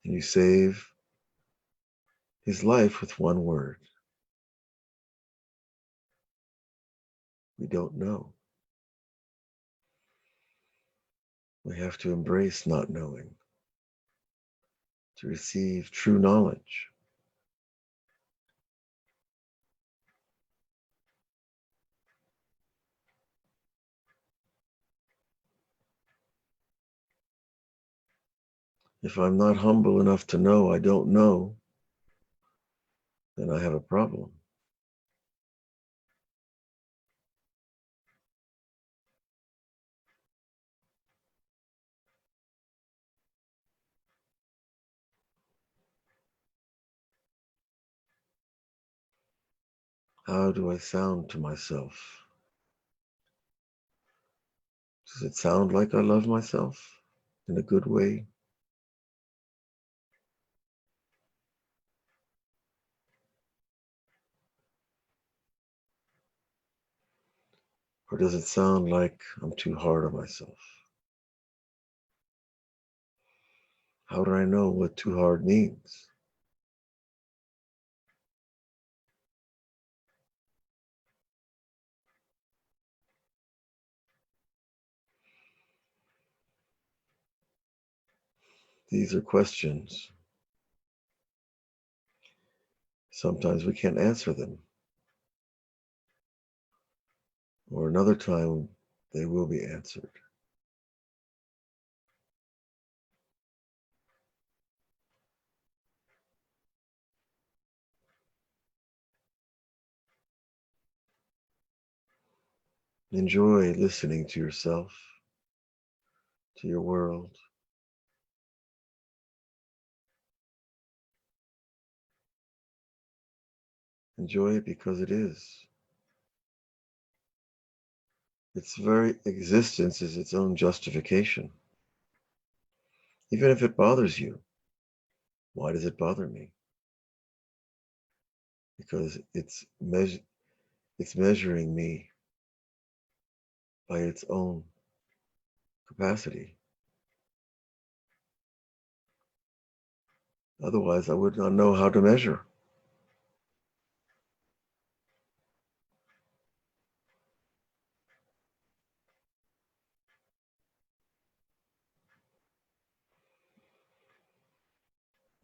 And you save his life with one word. We don't know. We have to embrace not knowing to receive true knowledge. If I'm not humble enough to know I don't know, then I have a problem. How do I sound to myself? Does it sound like I love myself in a good way? Or does it sound like I'm too hard on myself? How do I know what too hard means? These are questions. Sometimes we can't answer them, or another time they will be answered. Enjoy listening to yourself, to your world. Enjoy it because it is. Its very existence is its own justification. Even if it bothers you, why does it bother me? Because it's measuring me by its own capacity. Otherwise, I would not know how to measure.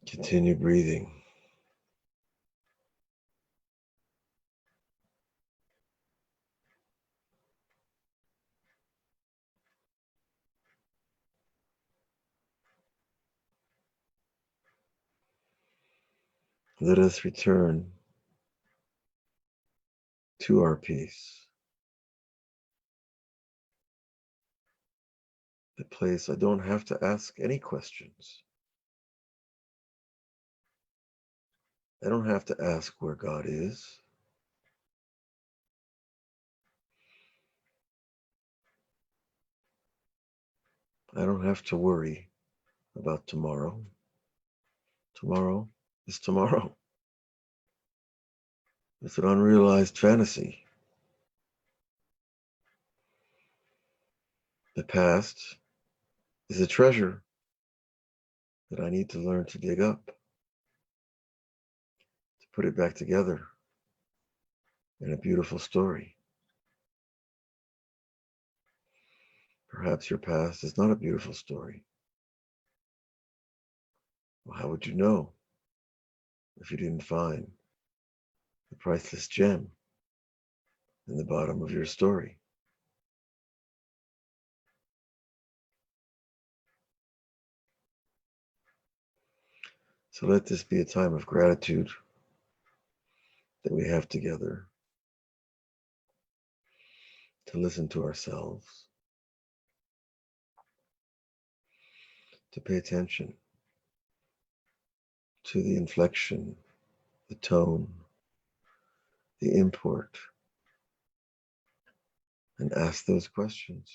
Continue breathing. Let us return to our peace. The place I don't have to ask any questions. I don't have to ask where God is. I don't have to worry about tomorrow. Tomorrow is tomorrow. It's an unrealized fantasy. The past is a treasure that I need to learn to dig up, to put it back together in a beautiful story. Perhaps your past is not a beautiful story. Well, how would you know if you didn't find the priceless gem in the bottom of your story? So let this be a time of gratitude that we have together to listen to ourselves, to pay attention to the inflection, the tone, the import, and ask those questions,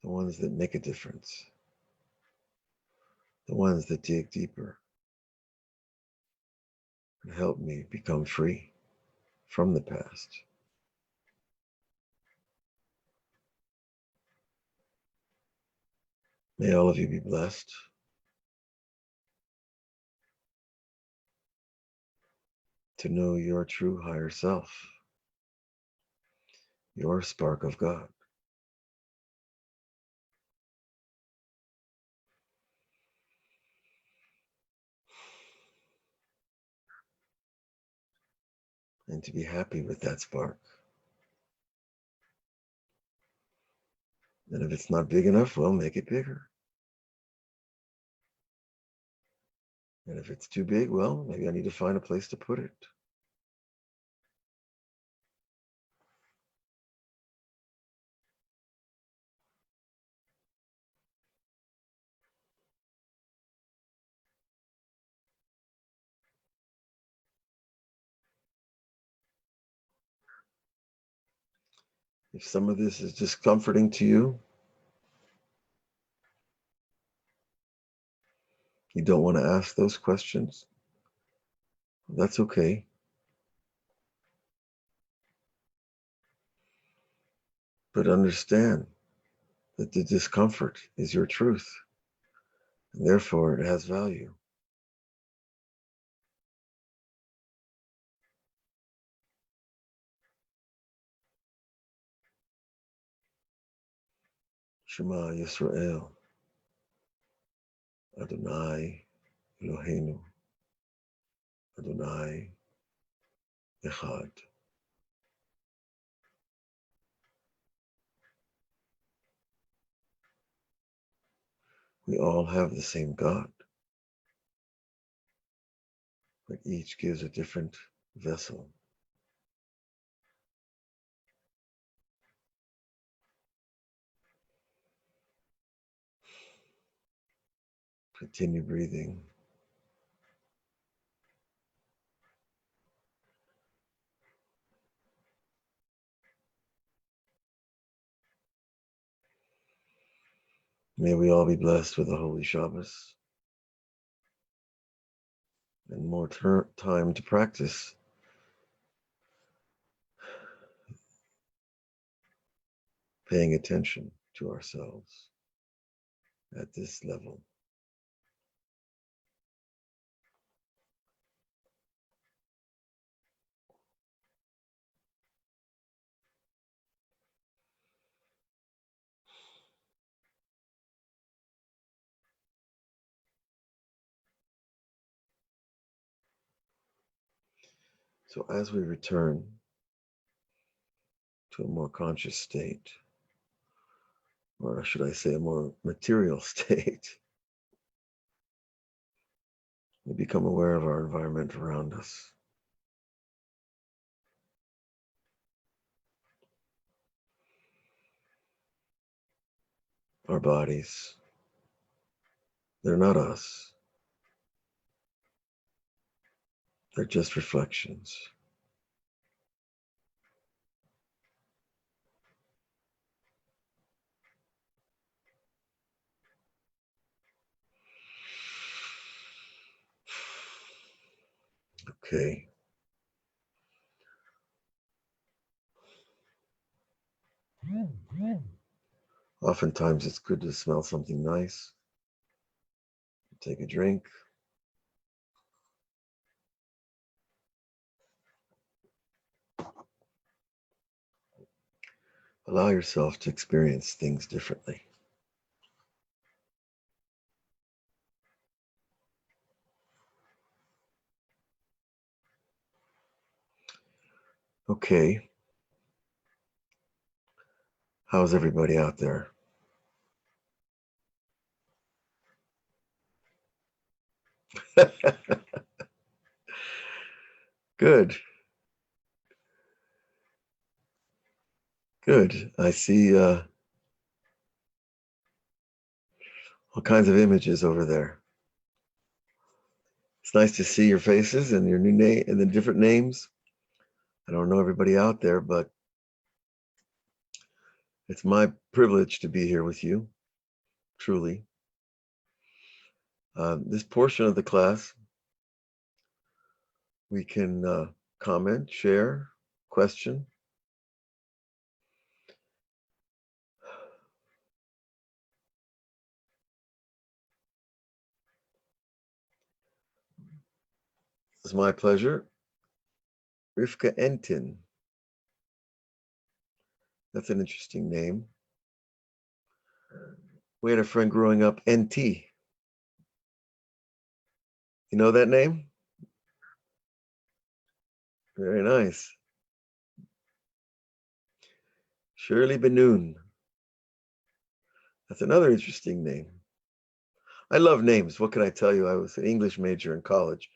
the ones that make a difference, the ones that dig deeper and help me become free from the past. May all of you be blessed. To know your true higher self, your spark of God. And to be happy with that spark. And if it's not big enough, well, make it bigger. And if it's too big, well, maybe I need to find a place to put it. If some of this is discomforting to you, you don't want to ask those questions, that's okay. But understand that the discomfort is your truth, and therefore it has value. Shema Yisrael, Adonai Eloheinu, Adonai Echad. We all have the same God, but each gives a different vessel. Continue breathing. May we all be blessed with a holy Shabbos and more time to practice paying attention to ourselves at this level. So as we return to a more conscious state, or should I say a more material state, we become aware of our environment around us. Our bodies, they're not us. They're just reflections. Okay. Oftentimes it's good to smell something nice. Take a drink. Allow yourself to experience things differently. Okay. How's everybody out there? Good. Good. I see all kinds of images over there. It's nice to see your faces and your new name and the different names. I don't know everybody out there, but it's my privilege to be here with you, truly. This portion of the class, we can comment, share, question. It's my pleasure. Rivka Entin. That's an interesting name. We had a friend growing up, NT. You know that name? Very nice. Shirley Benoon. That's another interesting name. I love names. What can I tell you? I was an English major in college,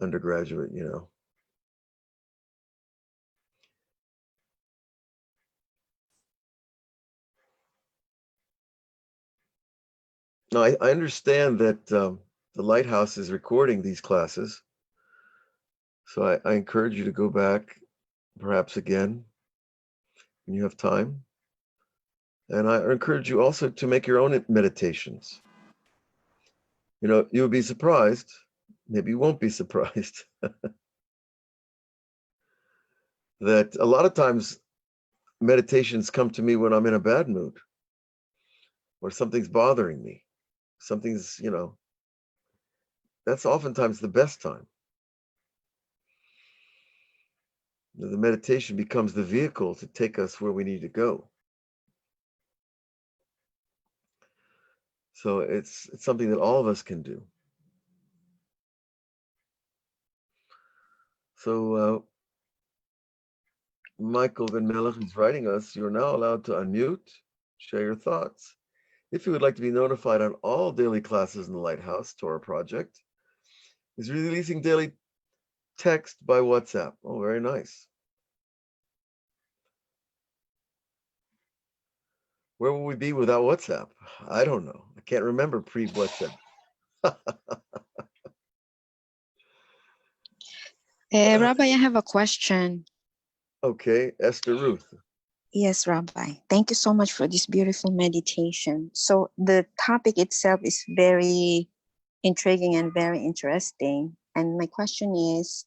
undergraduate, you know. Now, I understand that the Lighthouse is recording these classes. So I encourage you to go back, perhaps again, when you have time. And I encourage you also to make your own meditations. You know, you'll be surprised. Maybe you won't be surprised that a lot of times meditations come to me when I'm in a bad mood or something's bothering me. Something's, you know, that's oftentimes the best time. The meditation becomes the vehicle to take us where we need to go. So it's something that all of us can do. So Michael Van Melech is writing us, you're now allowed to unmute, share your thoughts. If you would like to be notified on all daily classes in the Lighthouse Torah Project, is releasing daily text by WhatsApp. Oh, very nice. Where will we be without WhatsApp? I don't know. I can't remember pre-WhatsApp. Rabbi, I have a question. Okay, Esther Ruth. Yes, Rabbi. Thank you so much for this beautiful meditation. So the topic itself is very intriguing and very interesting. And my question is,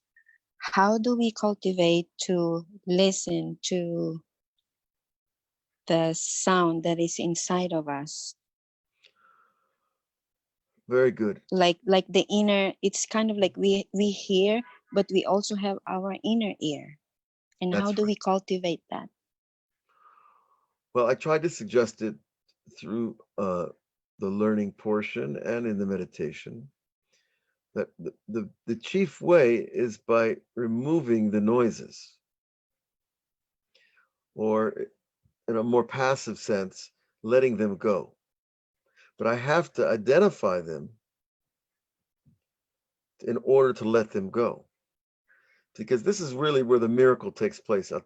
how do we cultivate to listen to the sound that is inside of us? Very good. Like the inner, it's kind of like we hear, but we also have our inner ear. And That's how do right. we cultivate that? Well, I tried to suggest it through the learning portion and in the meditation. That the chief way is by removing the noises, or in a more passive sense, letting them go. But I have to identify them in order to let them go. Because this is really where the miracle takes place. In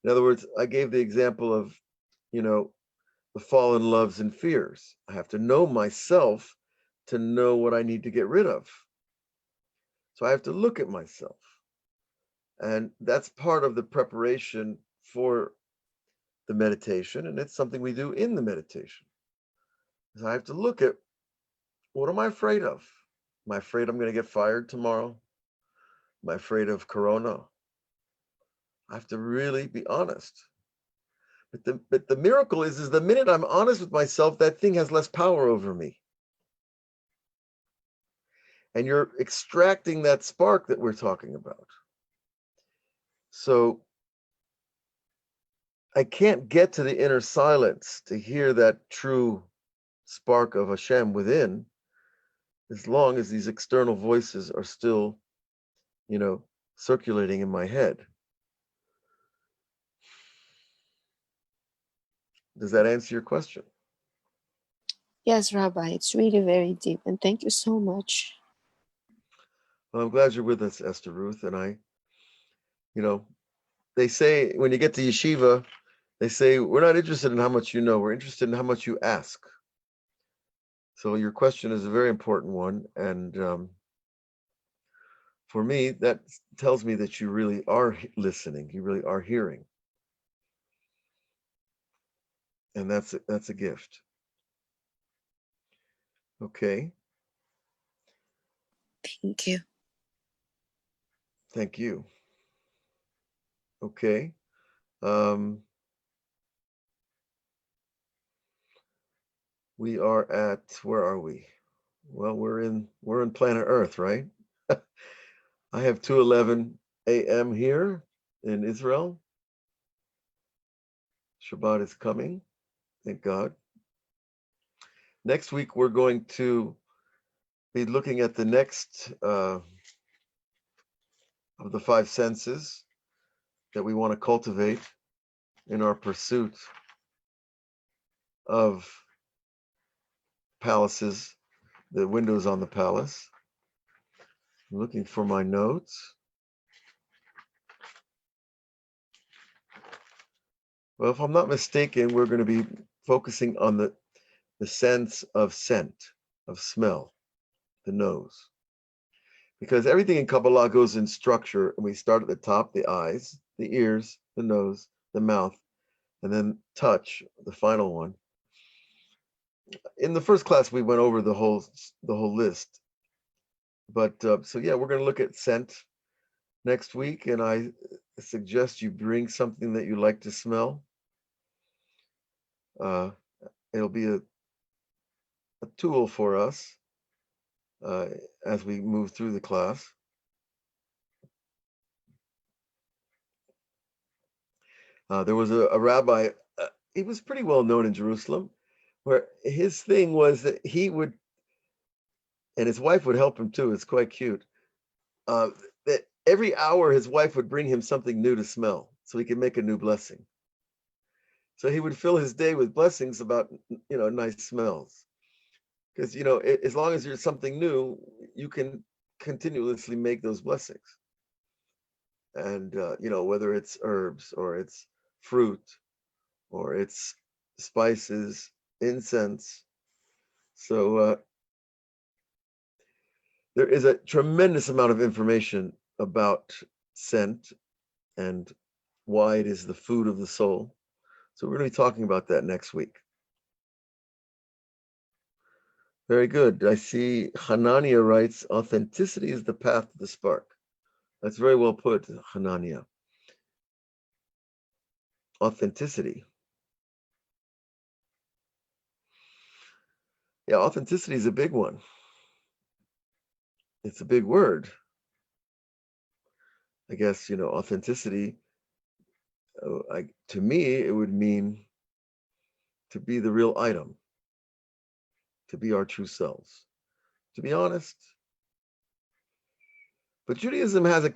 other words, I gave the example of, you know, the fallen loves and fears. I have to know myself to know what I need to get rid of. So I have to look at myself. And that's part of the preparation for the meditation. And it's something we do in the meditation. So I have to look at, what am I afraid of? Am I afraid I'm going to get fired tomorrow? Am I afraid of Corona? I have to really be honest. But the miracle is the minute I'm honest with myself, that thing has less power over me. And you're extracting that spark that we're talking about. So I can't get to the inner silence to hear that true spark of Hashem within as long as these external voices are still, circulating in my head. Does that answer your question? Yes, Rabbi, it's really very deep, and thank you so much. Well, I'm glad you're with us, Esther Ruth. And they say when you get to yeshiva, they say, we're not interested in how much you know, we're interested in how much you ask. So your question is a very important one. And for me, that tells me that you really are listening, you really are hearing. And that's a gift. Okay. Thank you. Thank you. Okay. We are at, where are we? Well, we're in planet Earth, right? I have 2:11 a.m. here in Israel. Shabbat is coming. Thank God. Next week, we're going to be looking at the next of the five senses that we want to cultivate in our pursuit of palaces, the windows on the palace. I'm looking for my notes. Well, if I'm not mistaken, we're going to be focusing on the sense of scent, of smell, the nose. Because everything in Kabbalah goes in structure, and we start at the top, the eyes, the ears, the nose, the mouth, and then touch, the final one. In the first class, we went over the whole list. But so yeah, we're going to look at scent next week, and I suggest you bring something that you like to smell. It'll be a tool for us as we move through the class. There was a rabbi, he was pretty well known in Jerusalem, where his thing was that he would, and his wife would help him too, it's quite cute, that every hour his wife would bring him something new to smell so he could make a new blessing. So he would fill his day with blessings about, nice smells. Because, as long as there's something new, you can continuously make those blessings. And, whether it's herbs or it's fruit or it's spices, incense. So there is a tremendous amount of information about scent and why it is the food of the soul. So we're going to be talking about that next week. Very good. I see Hanania writes, authenticity is the path to the spark. That's very well put, Hanania. Authenticity. Yeah, authenticity is a big one. It's a big word. I guess, authenticity, to me, it would mean to be the real item, to be our true selves, to be honest. But Judaism has a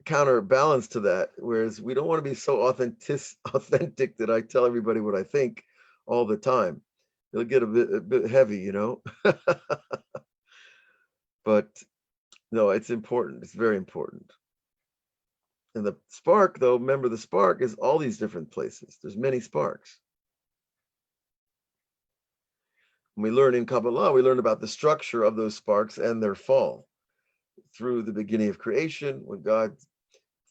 counterbalance to that, whereas we don't want to be so authentic that I tell everybody what I think all the time. It'll get a bit heavy, But no, it's important. It's very important. And the spark, though, remember the spark is all these different places. There's many sparks. When we learn in Kabbalah, we learn about the structure of those sparks and their fall through the beginning of creation, when God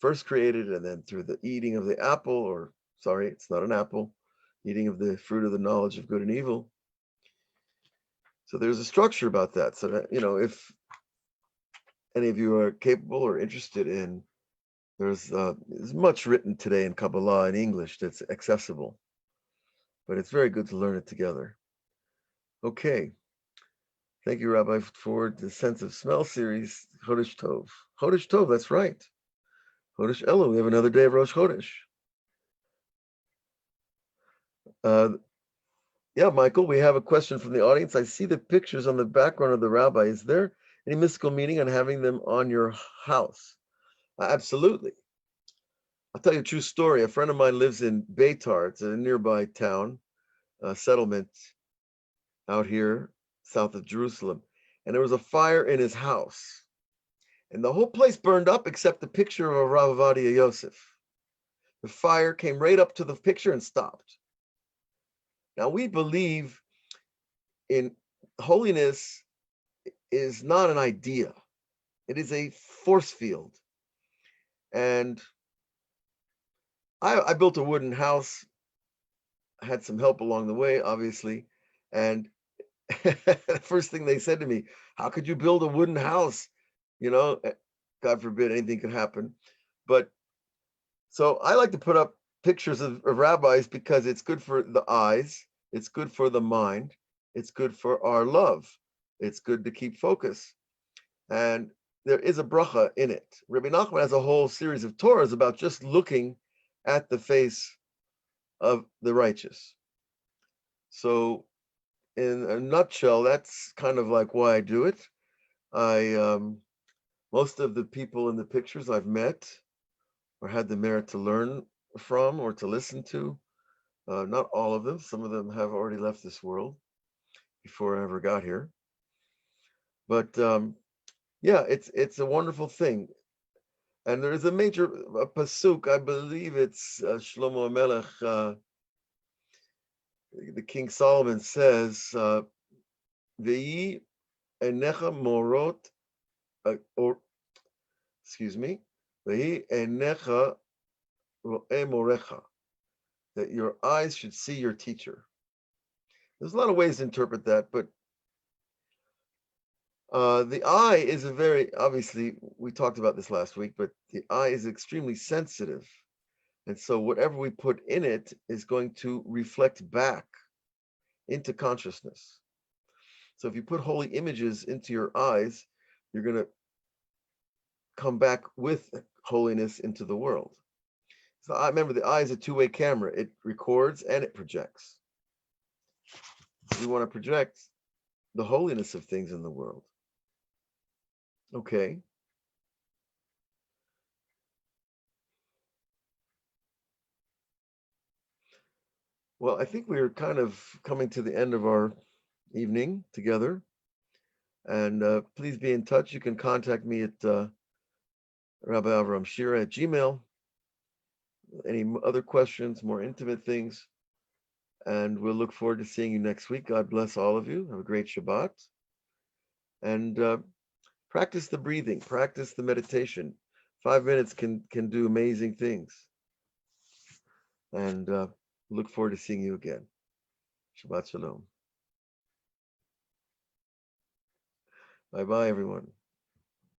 first created, and then through the eating of the apple, or sorry, it's not an apple, eating of the fruit of the knowledge of good and evil. So there's a structure about that. So that, if any of you are capable or interested in, there's much written today in Kabbalah in English that's accessible, but it's very good to learn it together. Okay. Thank you, Rabbi, for the Sense of Smell series, Chodesh Tov. Chodesh Tov, that's right. Chodesh Elul, we have another day of Rosh Chodesh. Yeah, Michael, we have a question from the audience. I see the pictures on the background of the rabbi. Is there any mystical meaning on having them on your house? Absolutely. I'll tell you a true story. A friend of mine lives in Beitar. It's a nearby town, settlement out here south of Jerusalem. And there was a fire in his house. And the whole place burned up except the picture of Rav Ovadia Yosef. The fire came right up to the picture and stopped. Now, we believe in holiness is not an idea. It is a force field. And I built a wooden house, had some help along the way, obviously. And the first thing they said to me, how could you build a wooden house? God forbid anything could happen. But so I like to put up pictures of rabbis because it's good for the eyes. It's good for the mind. It's good for our love. It's good to keep focus. And there is a bracha in it. Rabbi Nachman has a whole series of Torahs about just looking at the face of the righteous. So in a nutshell, that's kind of like why I do it. Most of the people in the pictures I've met or had the merit to learn from or to listen to. Not all of them. Some of them have already left this world before I ever got here. But yeah, it's a wonderful thing. And there is a major pasuk, I believe it's Shlomo Melech, the King Solomon says, Ve'i enecha morot, Ve'i enecha ro'e morecha, that your eyes should see your teacher. There's a lot of ways to interpret that, but the eye is obviously, we talked about this last week, but the eye is extremely sensitive. And so whatever we put in it is going to reflect back into consciousness. So if you put holy images into your eyes, you're going to come back with holiness into the world. So I remember the eye is a two-way camera. It records and it projects. We want to project the holiness of things in the world. Okay. Well, I think we're kind of coming to the end of our evening together. And please be in touch. You can contact me at Rabbi Avraham Shira at Gmail. Any other questions, more intimate things. And we'll look forward to seeing you next week. God bless all of you. Have a great Shabbat. And practice the breathing, practice the meditation. 5 minutes can do amazing things. And look forward to seeing you again. Shabbat Shalom. Bye-bye, everyone.